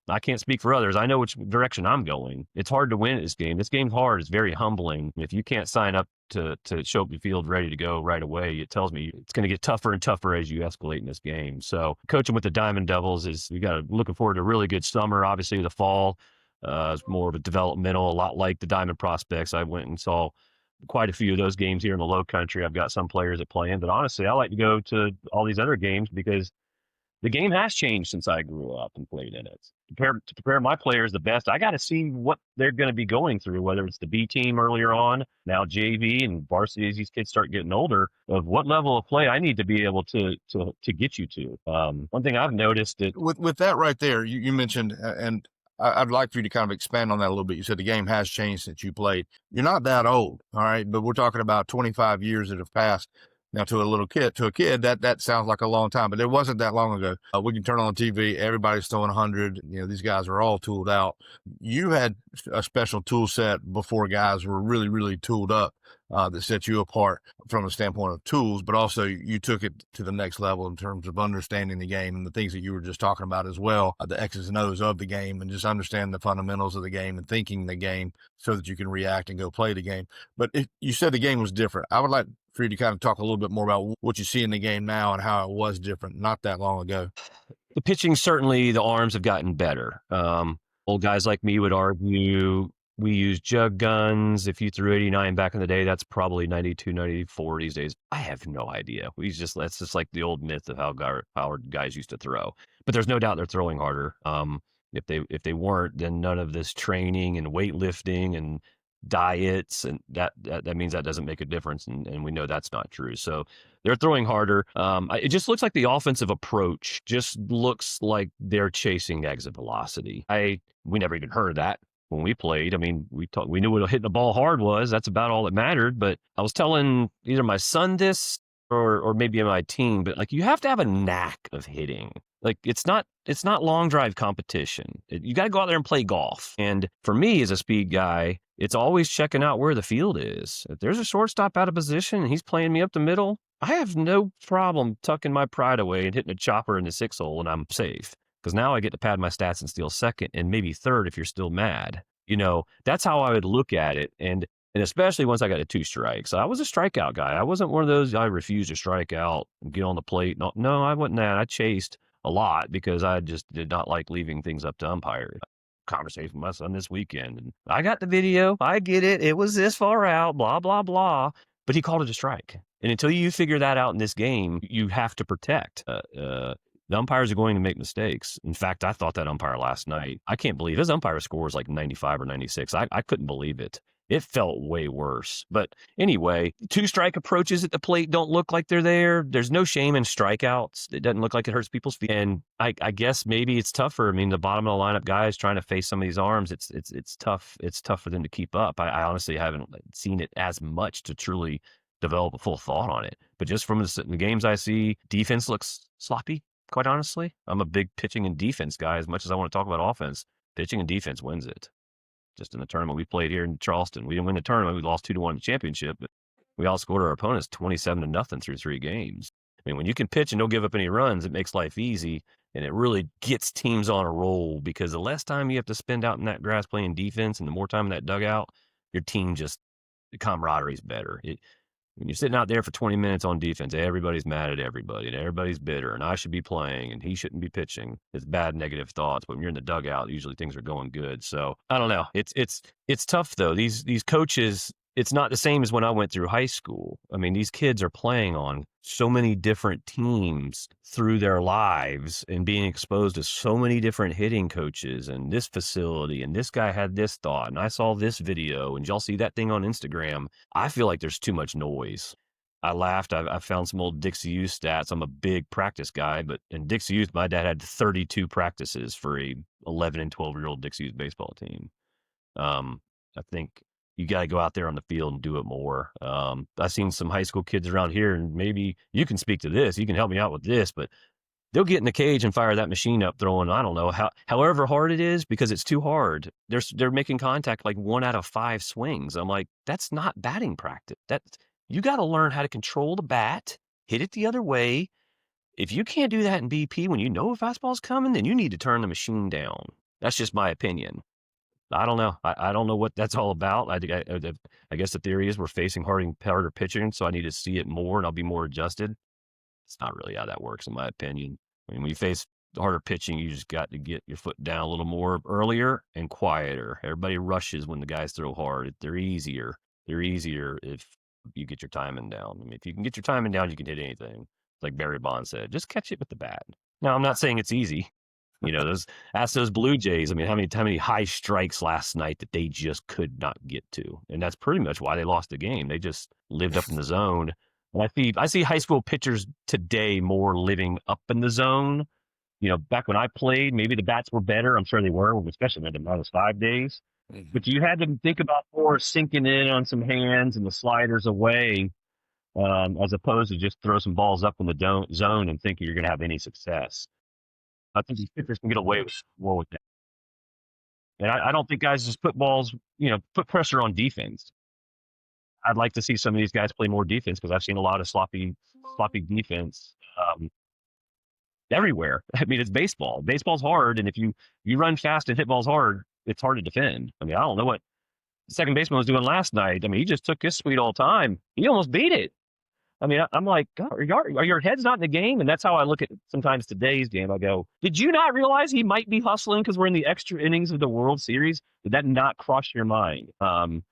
I can't speak for others. I know which direction I'm going. It's hard to win at this game. This game's hard. It's very humbling. If you can't sign up to show up the field ready to go right away, it tells me it's going to get tougher and tougher as you escalate in this game. So coaching with the Diamond Devils looking forward to a really good summer. Obviously the fall is more of a developmental, a lot like the Diamond Prospects. I went and saw quite a few of those games here in the Low Country. I've got some players that play in, but honestly, I like to go to all these other games because the game has changed since I grew up and played in it. To prepare my players the best, I got to see what they're going to be going through, whether it's the B team earlier on, now JV and varsity as these kids start getting older, of what level of play I need to be able to get you to. One thing I've noticed that with that right there, you mentioned, and I'd like for you to kind of expand on that a little bit. You said the game has changed since you played. You're not that old, all right, but we're talking about 25 years that have passed. Now, to a kid, that sounds like a long time, but it wasn't that long ago. We can turn on the TV, everybody's throwing 100. These guys are all tooled out. You had a special tool set before guys were really, really tooled up that set you apart from a standpoint of tools, but also you took it to the next level in terms of understanding the game and the things that you were just talking about as well, the X's and O's of the game, and just understand the fundamentals of the game and thinking the game so that you can react and go play the game. But if you said the game was different, I would like for you to kind of talk a little bit more about what you see in the game now and how it was different not that long ago. The pitching, certainly the arms have gotten better. Old guys like me would argue we use jug guns. If you threw 89 back in the day, that's probably 92, 94 these days. I have no idea. That's just like the old myth of how guys used to throw. But there's no doubt they're throwing harder. If they weren't, then none of this training and weightlifting and diets, and that means that doesn't make a difference, and we know that's not true. So they're throwing harder. It just looks like the offensive approach just looks like they're chasing exit velocity. We never even heard of that when we played. I mean, we knew what hitting the ball hard was. That's about all that mattered. But I was telling either my son this or maybe my team, but like, you have to have a knack of hitting. Like, it's not long drive competition. You got to go out there and play golf. And for me as a speed guy, it's always checking out where the field is. If there's a shortstop out of position and he's playing me up the middle, I have no problem tucking my pride away and hitting a chopper in the 6 hole, and I'm safe. Because now I get to pad my stats and steal second and maybe third if you're still mad. That's how I would look at it. And especially once I got to 2 strikes. I was a strikeout guy. I wasn't one of those, I refused to strike out and get on the plate. No, I wasn't that. I chased a lot because I just did not like leaving things up to umpires. Conversation with my son this weekend, and I got the video. I get it. It was this far out, blah, blah, blah. But he called it a strike. And until you figure that out in this game, you have to protect. The umpires are going to make mistakes. In fact, I thought that umpire last night, I can't believe his umpire score was like 95 or 96. I couldn't believe it. It felt way worse. But anyway, 2-strike approaches at the plate don't look like they're there. There's no shame in strikeouts. It doesn't look like it hurts people's feet. And I guess maybe it's tougher. I mean, the bottom of the lineup guys trying to face some of these arms, it's tough. It's tough for them to keep up. I honestly haven't seen it as much to truly develop a full thought on it. But just from the games I see, defense looks sloppy, quite honestly. I'm a big pitching and defense guy as much as I want to talk about offense. Pitching and defense wins it. Just in the tournament we played here in Charleston, we didn't win the tournament. We lost 2-1 in the championship, but we outscored our opponents 27-0 through 3 games. I mean, when you can pitch and don't give up any runs, it makes life easy, and it really gets teams on a roll, because the less time you have to spend out in that grass playing defense and the more time in that dugout, your team the camaraderie is better. When you're sitting out there for 20 minutes on defense, everybody's mad at everybody, and everybody's bitter, and I should be playing, and he shouldn't be pitching. It's bad, negative thoughts. But when you're in the dugout, usually things are going good. So I don't know. It's tough though. These coaches, it's not the same as when I went through high school. I mean, these kids are playing on so many different teams through their lives and being exposed to so many different hitting coaches and this facility, and this guy had this thought, and I saw this video, and y'all see that thing on Instagram. I feel like there's too much noise. I laughed. I found some old Dixie Youth stats. I'm a big practice guy, but in Dixie Youth, my dad had 32 practices for a 11 and 12-year-old Dixie Youth baseball team. I think you got to go out there on the field and do it more. I've seen some high school kids around here, and maybe you can speak to this. You can help me out with this, but they'll get in the cage and fire that machine up throwing, I don't know, however hard it is, because it's too hard. They're making contact like 1 out of 5 swings. I'm like, that's not batting practice. You got to learn how to control the bat, hit it the other way. If you can't do that in BP when you know a fastball's coming, then you need to turn the machine down. That's just my opinion. I don't know. I don't know what that's all about. I guess the theory is we're facing harder pitching, so I need to see it more and I'll be more adjusted. It's not really how that works, in my opinion. I mean, when you face harder pitching, you just got to get your foot down a little more earlier and quieter. Everybody rushes when the guys throw hard. They're easier. They're easier if you get your timing down. I mean, if you can get your timing down, you can hit anything. Like Barry Bonds said, just catch it with the bat. Now, I'm not saying it's easy. Ask those Blue Jays. I mean, how many high strikes last night that they just could not get to, and that's pretty much why they lost the game. They just lived up in the zone. And I see high school pitchers today more living up in the zone back when I played, maybe the bats were better. I'm sure they were, especially in those 5 days. But you had to think about more sinking in on some hands and the sliders away, as opposed to just throw some balls up in the zone and thinking you're going to have any success. I think these pitchers can get away with more with that. And I don't think guys just put balls, put pressure on defense. I'd like to see some of these guys play more defense because I've seen a lot of sloppy defense everywhere. I mean, it's baseball. Baseball's hard, and if you run fast and hit balls hard, it's hard to defend. I mean, I don't know what the second baseman was doing last night. I mean, he just took his sweet all time. He almost beat it. I mean, I'm like, God, are your heads not in the game? And that's how I look at sometimes today's game. I go, did you not realize he might be hustling because we're in the extra innings of the World Series? Did that not cross your mind? And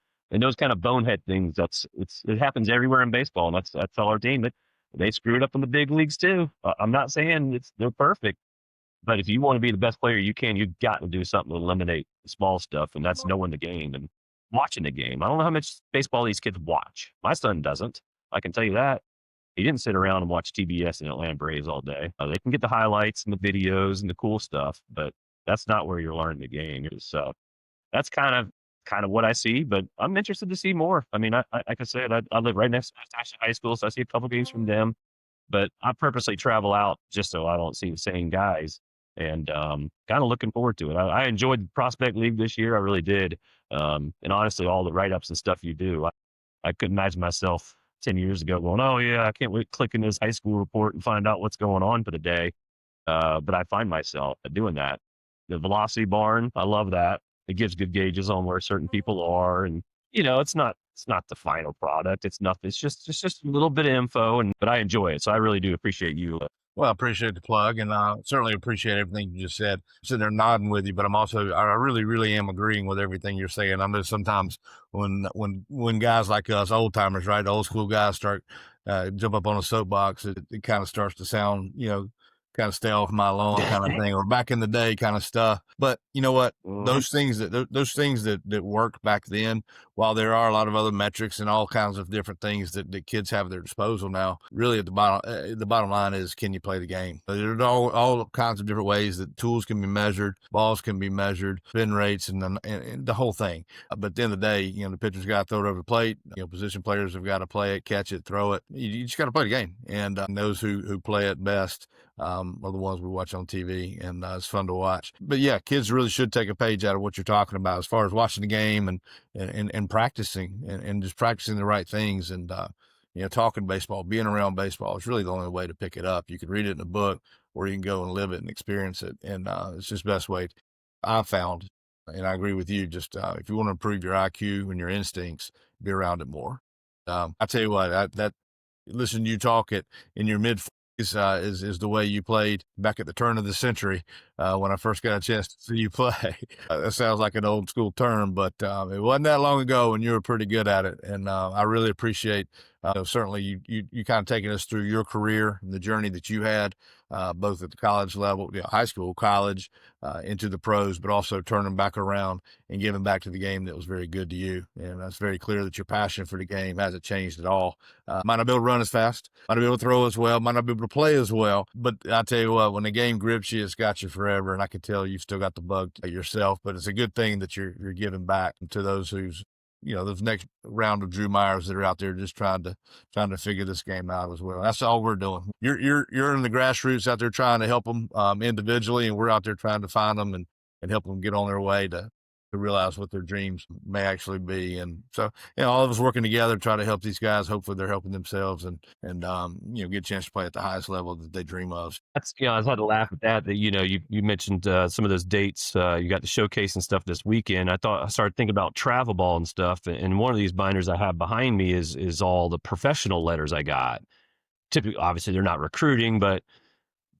those kind of bonehead things, it happens everywhere in baseball, and that's all our team. But they screwed up in the big leagues too. I'm not saying they're perfect, but if you want to be the best player you can, you've got to do something to eliminate the small stuff, and that's knowing the game and watching the game. I don't know how much baseball these kids watch. My son doesn't. I can tell you that. He didn't sit around and watch TBS and Atlanta Braves all day. They can get the highlights and the videos and the cool stuff, but that's not where you're learning the game. So that's kind of what I see, but I'm interested to see more. I mean, like I said, I live right next to high school, so I see a couple games from them, but I purposely travel out just so I don't see the same guys, and kind of looking forward to it. I enjoyed the Prospect League this year. I really did. And honestly, all the write-ups and stuff you do, I couldn't imagine myself 10 years ago going, oh yeah, I can't wait clicking this high school report and find out what's going on for the day. But I find myself doing that. The Velocity Barn, I love that. It gives good gauges on where certain people are, and it's not the final product. It's nothing. It's just a little bit of info, but I enjoy it. So I really do appreciate you. Well, I appreciate the plug, and I certainly appreciate everything you just said. I'm sitting there nodding with you, but I really, really am agreeing with everything you're saying. I know sometimes when guys like us, old timers, right, old school guys start jump up on a soapbox, it kind of starts to sound, kind of stay off my lawn kind of thing, or back in the day kind of stuff. But you know what? Mhm. Those things that worked back then, while there are a lot of other metrics and all kinds of different things that kids have at their disposal now, really at the bottom line is, can you play the game? There's all kinds of different ways that tools can be measured, balls can be measured, spin rates, and the whole thing. But at the end of the day, the pitcher's got to throw it over the plate. Position players have got to play it, catch it, throw it. You just got to play the game. And those who play it best are the ones we watch on TV, and it's fun to watch. But yeah, kids really should take a page out of what you're talking about as far as watching the game and practicing and just practicing the right things, and talking baseball, being around baseball is really the only way to pick it up. You can read it in a book, or you can go and live it and experience it, and it's just the best way I've found. And I agree with you. Just if you want to improve your IQ and your instincts, be around it more. I tell you what, that listen to you talk in your mid is the way you played back at the turn of the century when I first got a chance to see you play. That sounds like an old school term, but it wasn't that long ago, and you were pretty good at it. And I really appreciate certainly you kind of taking us through your career and the journey that you had, both at the college level, high school, college, into the pros, but also turning back around and giving back to the game that was very good to you. And it's very clear that your passion for the game hasn't changed at all. Might not be able to run as fast, might not be able to throw as well, might not be able to play as well. But I tell you what, when the game grips you, it's got you forever. And I can tell you've still got the bug yourself, but it's a good thing that you're giving back to those who's, those next round of Drew Meyers that are out there just trying to figure this game out as well. That's all we're doing. You're in the grassroots out there trying to help them individually, and we're out there trying to find them and help them get on their way to realize what their dreams may actually be. And so, all of us working together to try to help these guys. Hopefully they're helping themselves and get a chance to play at the highest level that they dream of. That's, I was had to laugh at that you mentioned some of those dates. You got the showcase and stuff this weekend. I started thinking about travel ball and stuff. And one of these binders I have behind me is all the professional letters I got. Typically, obviously they're not recruiting, but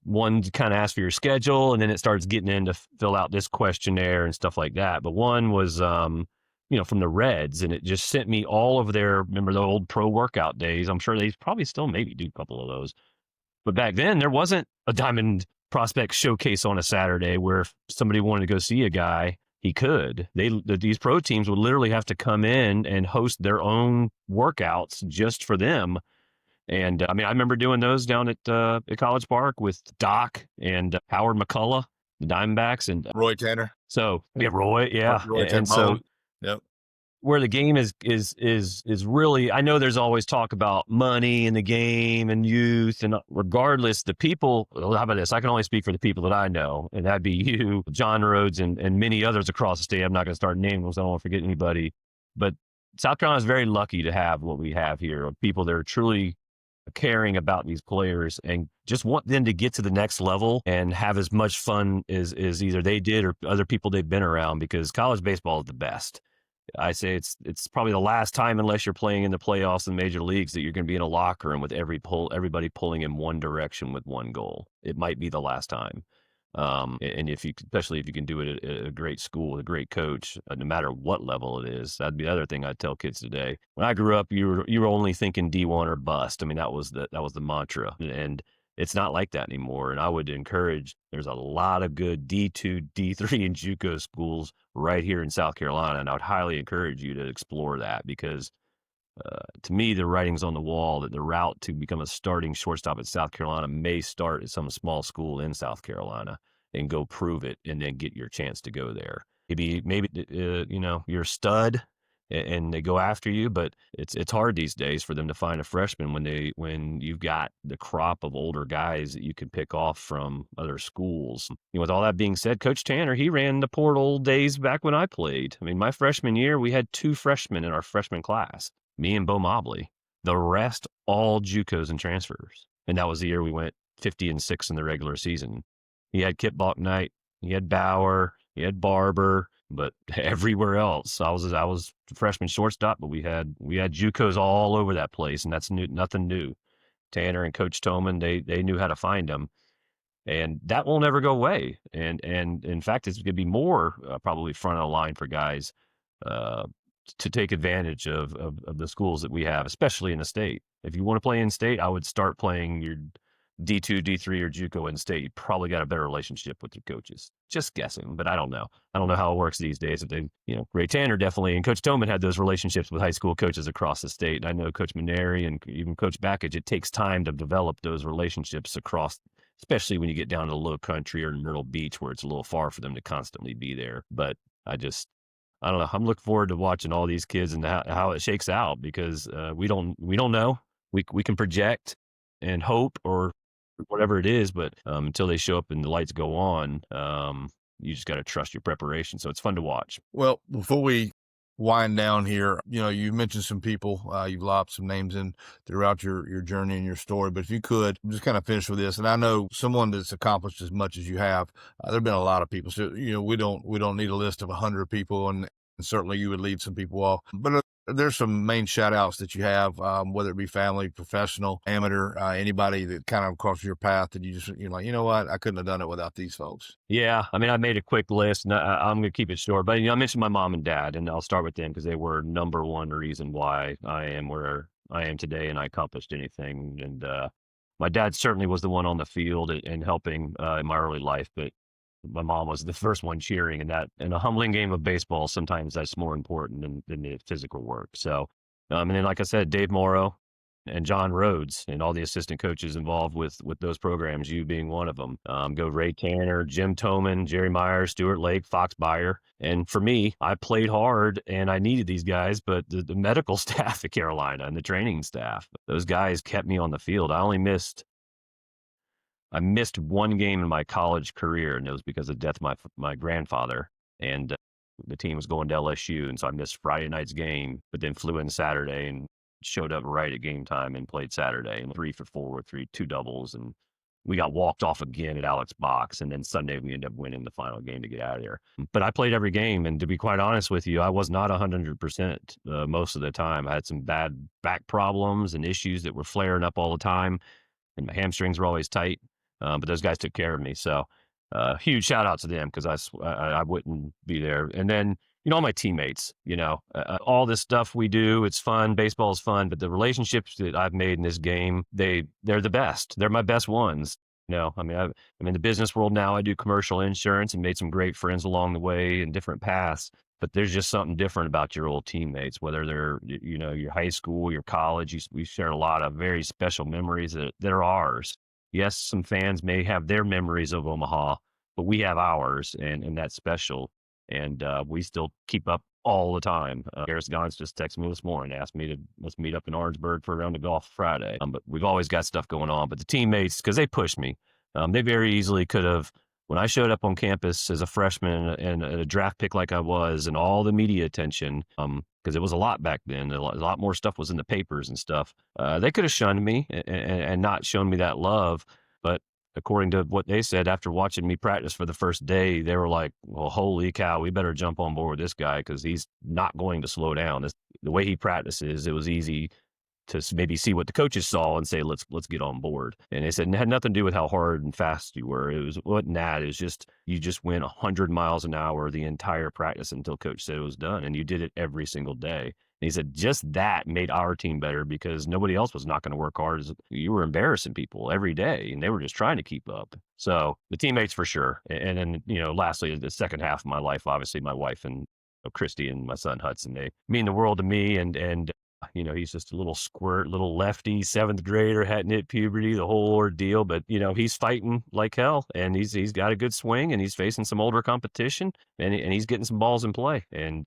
one kind of asks for your schedule, and then it starts getting into fill out this questionnaire and stuff like that. But one was, from the Reds, and it just sent me all of remember the old pro workout days. I'm sure they probably still maybe do a couple of those. But back then there wasn't a Diamond Prospect showcase on a Saturday where if somebody wanted to go see a guy, he could. These pro teams would literally have to come in and host their own workouts just for them. And I remember doing those down at College Park with Doc and Howard McCullough, the Diamondbacks, and Roy Tanner, so yeah, Roy, yeah, Roy Tanner, and so Bone. Yep. where the game is really, I know there's always talk about money in the game and youth, and regardless, the people, well, how about this? I can only speak for the people that I know, and that'd be you, John Rhodes, and many others across the state. I'm not going to start naming them, so I don't want to forget anybody. But South Carolina is very lucky to have what we have here, of people that are truly caring about these players and just want them to get to the next level and have as much fun as either they did or other people they've been around, because college baseball is the best. I say it's probably the last time, unless you're playing in the playoffs in major leagues, that you're going to be in a locker room with everybody pulling in one direction with one goal. It might be the last time. And especially if you can do it at a great school with a great coach, no matter what level it is, that'd be the other thing I'd tell kids today. When I grew up, you were only thinking D1 or bust. That was the mantra, and it's not like that anymore. And I would encourage, there's a lot of good D2, D3, and JUCO schools right here in South Carolina. And I would highly encourage you to explore that, because to me, the writing's on the wall that the route to become a starting shortstop at South Carolina may start at some small school in South Carolina, and go prove it, and then get your chance to go there. Maybe you're a stud and they go after you, but it's hard these days for them to find a freshman when you've got the crop of older guys that you can pick off from other schools. With all that being said, Coach Tanner, he ran the portal days back when I played. My freshman year, we had 2 freshmen in our freshman class, me and Bo Mobley. The rest, all JUCOs and transfers. And that was the year we went 50-6 in the regular season. He had Kip Balknight, he had Bauer, he had Barber, but everywhere else, I was freshman shortstop, but we had JUCOs all over that place, and that's nothing new. Tanner and Coach Toman, they knew how to find them, and that won't ever go away. And in fact, it's going to be more probably front of the line for guys uh, to take advantage of the schools that we have, especially in the state. If you want to play in state, I would start playing your D2, D3, or JUCO in state. You probably got a better relationship with your coaches. Just guessing, but I don't know. I don't know how it works these days. If Ray Tanner definitely, and Coach Toman had those relationships with high school coaches across the state. And I know Coach Maneri and even Coach Backage, it takes time to develop those relationships across, especially when you get down to the Low Country or Myrtle Beach, where it's a little far for them to constantly be there. But I don't know. I'm looking forward to watching all these kids and how it shakes out, because we don't know. We can project and hope or whatever it is, but until they show up and the lights go on, you just got to trust your preparation. So it's fun to watch. Well, before we wind down here, you mentioned some people, you've lopped some names in throughout your journey and your story, but if you could just kind of finish with this, and I know someone that's accomplished as much as you have, there've been a lot of people, so we don't need a list of 100 people, and certainly you would lead some people off, but there's some main shout outs that you have, whether it be family, professional, amateur, anybody that kind of crosses your path that you're like, you know what, I couldn't have done it without these folks. Yeah. I made a quick list, and I'm going to keep it short, but I mentioned my mom and dad, and I'll start with them because they were number one reason why I am where I am today and I accomplished anything. And my dad certainly was the one on the field and helping in my early life, but my mom was the first one cheering, and that in a humbling game of baseball, sometimes that's more important than the physical work. So, and then, like I said, Dave Morrow and John Rhodes and all the assistant coaches involved with those programs, you being one of them. Go Ray Tanner, Jim Toman, Jerry Meyer, Stuart Lake, Fox Beyer. And for me, I played hard and I needed these guys, but the medical staff at Carolina and the training staff, those guys kept me on the field. I missed one game in my college career, and it was because of the death of my grandfather. And the team was going to LSU, and so I missed Friday night's game, but then flew in Saturday and showed up right at game time and played Saturday, and 3 for 4 with 2 doubles, and we got walked off again at Alex Box, and then Sunday we ended up winning the final game to get out of there. But I played every game, and to be quite honest with you, I was not 100% most of the time. I had some bad back problems and issues that were flaring up all the time, and my hamstrings were always tight. But those guys took care of me. So huge shout out to them, because I wouldn't be there. And then, all my teammates, all this stuff we do, it's fun. Baseball is fun, but the relationships that I've made in this game, they're the best. They're my best ones. I'm in the business world now. I do commercial insurance and made some great friends along the way in different paths. but there's just something different about your old teammates, whether they're, your high school, your college. We shared a lot of very special memories that are ours. Yes, some fans may have their memories of Omaha, but we have ours, and that's special. And we still keep up all the time. Garris Gons just texted me this morning, asked me to let's meet up in Orangeburg for a round of golf Friday. But we've always got stuff going on. But the teammates, because they pushed me, they very easily could have. When I showed up on campus as a freshman and a draft pick like I was, and all the media attention, because it was a lot back then, a lot more stuff was in the papers and stuff. They could have shunned me and not shown me that love. But according to what they said, after watching me practice for the first day, they were like, well, holy cow, we better jump on board with this guy because he's not going to slow down. The way he practices, it was easy to maybe see what the coaches saw and say, let's get on board. And they said it had nothing to do with how hard and fast you were. It wasn't that. It was just, you just went 100 miles an hour the entire practice until coach said it was done. And you did it every single day. And he said just that made our team better because nobody else was not going to work hard. You were embarrassing people every day and they were just trying to keep up. So the teammates for sure. And then, lastly, the second half of my life, obviously my wife and Christy and my son Hudson, they mean the world to me. And he's just a little squirt, little lefty, 7th grader, hadn't hit puberty, the whole ordeal. But, he's fighting like hell and he's got a good swing and he's facing some older competition and he's getting some balls in play. And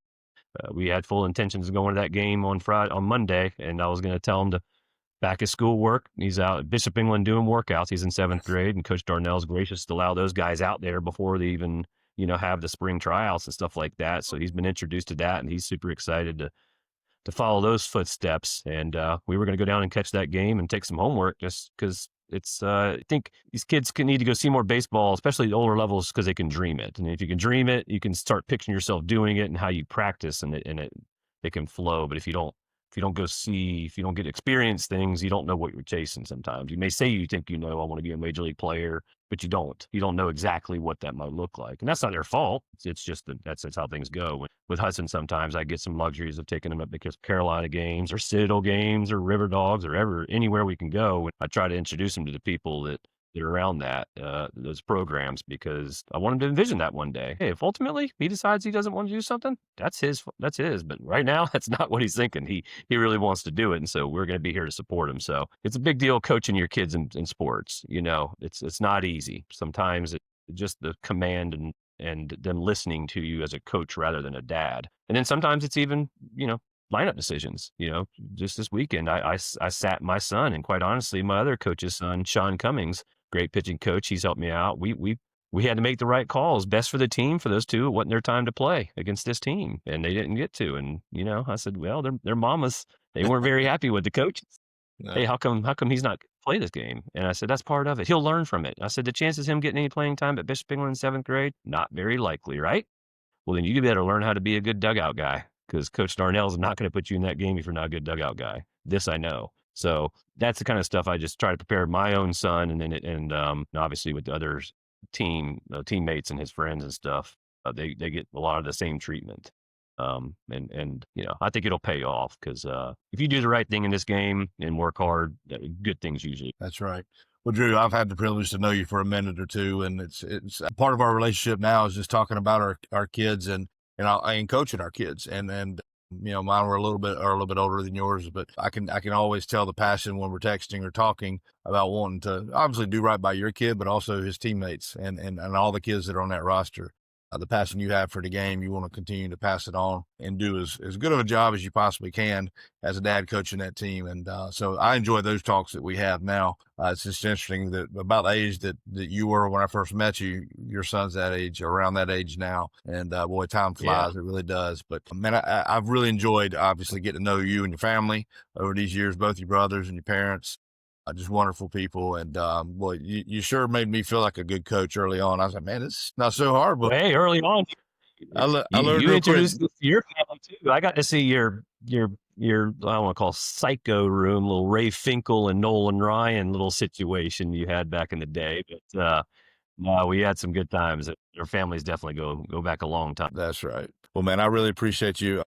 we had full intentions of going to that game on Monday. And I was going to tell him to back his schoolwork. He's out at Bishop England doing workouts. He's in 7th grade and Coach Darnell's gracious to allow those guys out there before they even, have the spring tryouts and stuff like that. So he's been introduced to that and he's super excited to follow those footsteps. And we were going to go down and catch that game and take some homework just because it's, I think these kids need to go see more baseball, especially the older levels, because they can dream it. And if you can dream it, you can start picturing yourself doing it and how you practice and they can flow. But if you don't go see, if you don't get to experience things, you don't know what you're chasing sometimes. You may say you think I want to be a major league player, but you don't. You don't know exactly what that might look like. And that's not their fault. It's just that's how things go. With Hudson, sometimes I get some luxuries of taking him up because Carolina games or Citadel games or River Dogs or anywhere we can go. I try to introduce him to the people that are around those programs because I want him to envision that one day. Hey, if ultimately he decides he doesn't want to do something, that's his. But right now, that's not what he's thinking. He really wants to do it. And so we're going to be here to support him. So it's a big deal coaching your kids in sports. It's not easy. Sometimes it's just the command and them listening to you as a coach rather than a dad. And then sometimes it's even, lineup decisions. Just this weekend, I sat my son and quite honestly, my other coach's son, Sean Cummings, great pitching coach. He's helped me out. We had to make the right calls, best for the team. For those two, it wasn't their time to play against this team, and they didn't get to. And I said, well, their mamas, they weren't very happy with the coaches. No. Hey, how come he's not play this game? And I said, that's part of it. He'll learn from it. I said, the chances of him getting any playing time at Bishop England in 7th grade, not very likely, right? Well, then you better learn how to be a good dugout guy because Coach Darnell's not going to put you in that game if you're not a good dugout guy. This I know. So that's the kind of stuff I just try to prepare my own son, and then obviously with the others teammates and his friends and stuff, they get a lot of the same treatment. And I think it'll pay off because if you do the right thing in this game and work hard, good things usually. That's right. Well, Drew, I've had the privilege to know you for a minute or two, and it's part of our relationship now is just talking about our kids and coaching our kids. And mine were a little bit older than yours, but I can always tell the passion when we're texting or talking about wanting to obviously do right by your kid, but also his teammates and all the kids that are on that roster. The passion you have for the game, you want to continue to pass it on and do as good of a job as you possibly can as a dad coaching that team. And so I enjoy those talks that we have now. It's just interesting that about the age that you were when I first met you, your son's that age, or around that age now. And boy, time flies. Yeah. It really does. But man, I've really enjoyed obviously getting to know you and your family over these years, both your brothers and your parents. Just wonderful people. And boy, you sure made me feel like a good coach early on. I was like, man, it's not so hard. But hey, early on, I learned you introduced your family too. I got to see your I want to call psycho room, little Ray Finkel and Nolan Ryan little situation you had back in the day. But no, we had some good times. Our families definitely go back a long time. That's right. Well, man, I really appreciate your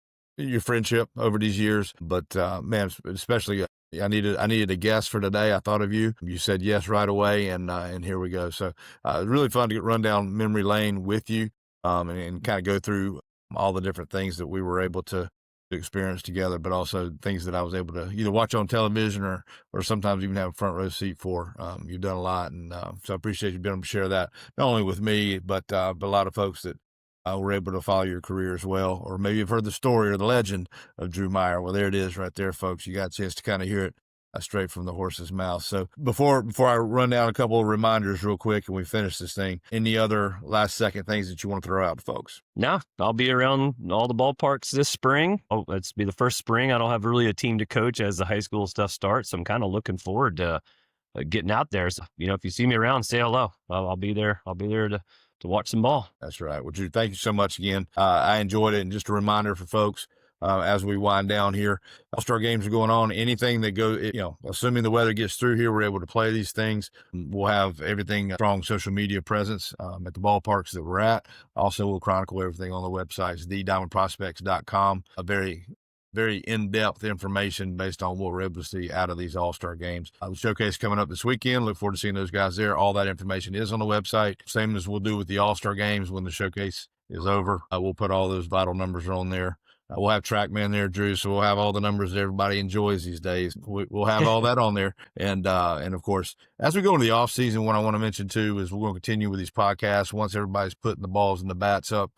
friendship over these years. But man, especially. I needed a guest for today. I thought of you. You said yes right away, and here we go. So it's really fun to run down memory lane with you, and kind of go through all the different things that we were able to experience together, but also things that I was able to either watch on television or sometimes even have a front row seat for. You've done a lot, and so I appreciate you being able to share that not only with me, but a lot of folks that were able to follow your career as well, or maybe you've heard the story or the legend of Drew Meyer. Well, there it is, right there, folks. You got a chance to kind of hear it straight from the horse's mouth. So before I run down a couple of reminders real quick and we finish this thing, any other last second things that you want to throw out to folks? No, I'll be around all the ballparks this spring. Oh, it's be the first spring I don't have really a team to coach as the high school stuff starts. So I'm kind of looking forward to getting out there. So, if you see me around, say hello. I'll be there. I'll be there to watch some ball. That's right. Well, Drew, thank you so much again. I enjoyed it. And just a reminder for folks, as we wind down here, All-Star games are going on. Anything that assuming the weather gets through here, we're able to play these things. We'll have everything, strong social media presence at the ballparks that we're at. Also, we'll chronicle everything on the websites, thediamondprospects.com. A very in-depth information based on what we're able to see out of these All-Star games. The showcase coming up this weekend. Look forward to seeing those guys there. All that information is on the website. Same as we'll do with the All-Star games when the showcase is over. We'll put all those vital numbers on there. We'll have TrackMan there, Drew, so we'll have all the numbers that everybody enjoys these days. We'll have all that on there. And of course, as we go into the off season, what I want to mention too is we're going to continue with these podcasts once everybody's putting the balls and the bats up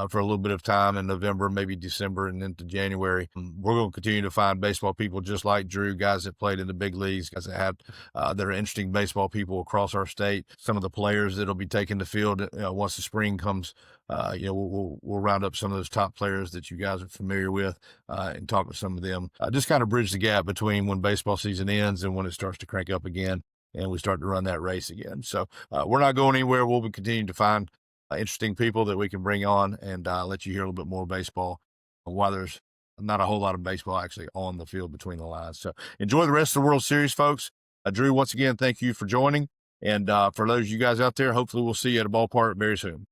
for a little bit of time in November, maybe December, and into January. We're going to continue to find baseball people just like Drew, guys that played in the big leagues, guys that have that are interesting baseball people across our state. Some of the players that'll be taking the field once the spring comes. We'll round up some of those top players that you guys are familiar with and talk with some of them. Just kind of bridge the gap between when baseball season ends and when it starts to crank up again and we start to run that race again. So we're not going anywhere. We'll be continuing to find interesting people that we can bring on and let you hear a little bit more baseball while there's not a whole lot of baseball actually on the field between the lines. So enjoy the rest of the World Series, folks. Drew, once again, thank you for joining. And for those of you guys out there, hopefully we'll see you at a ballpark very soon.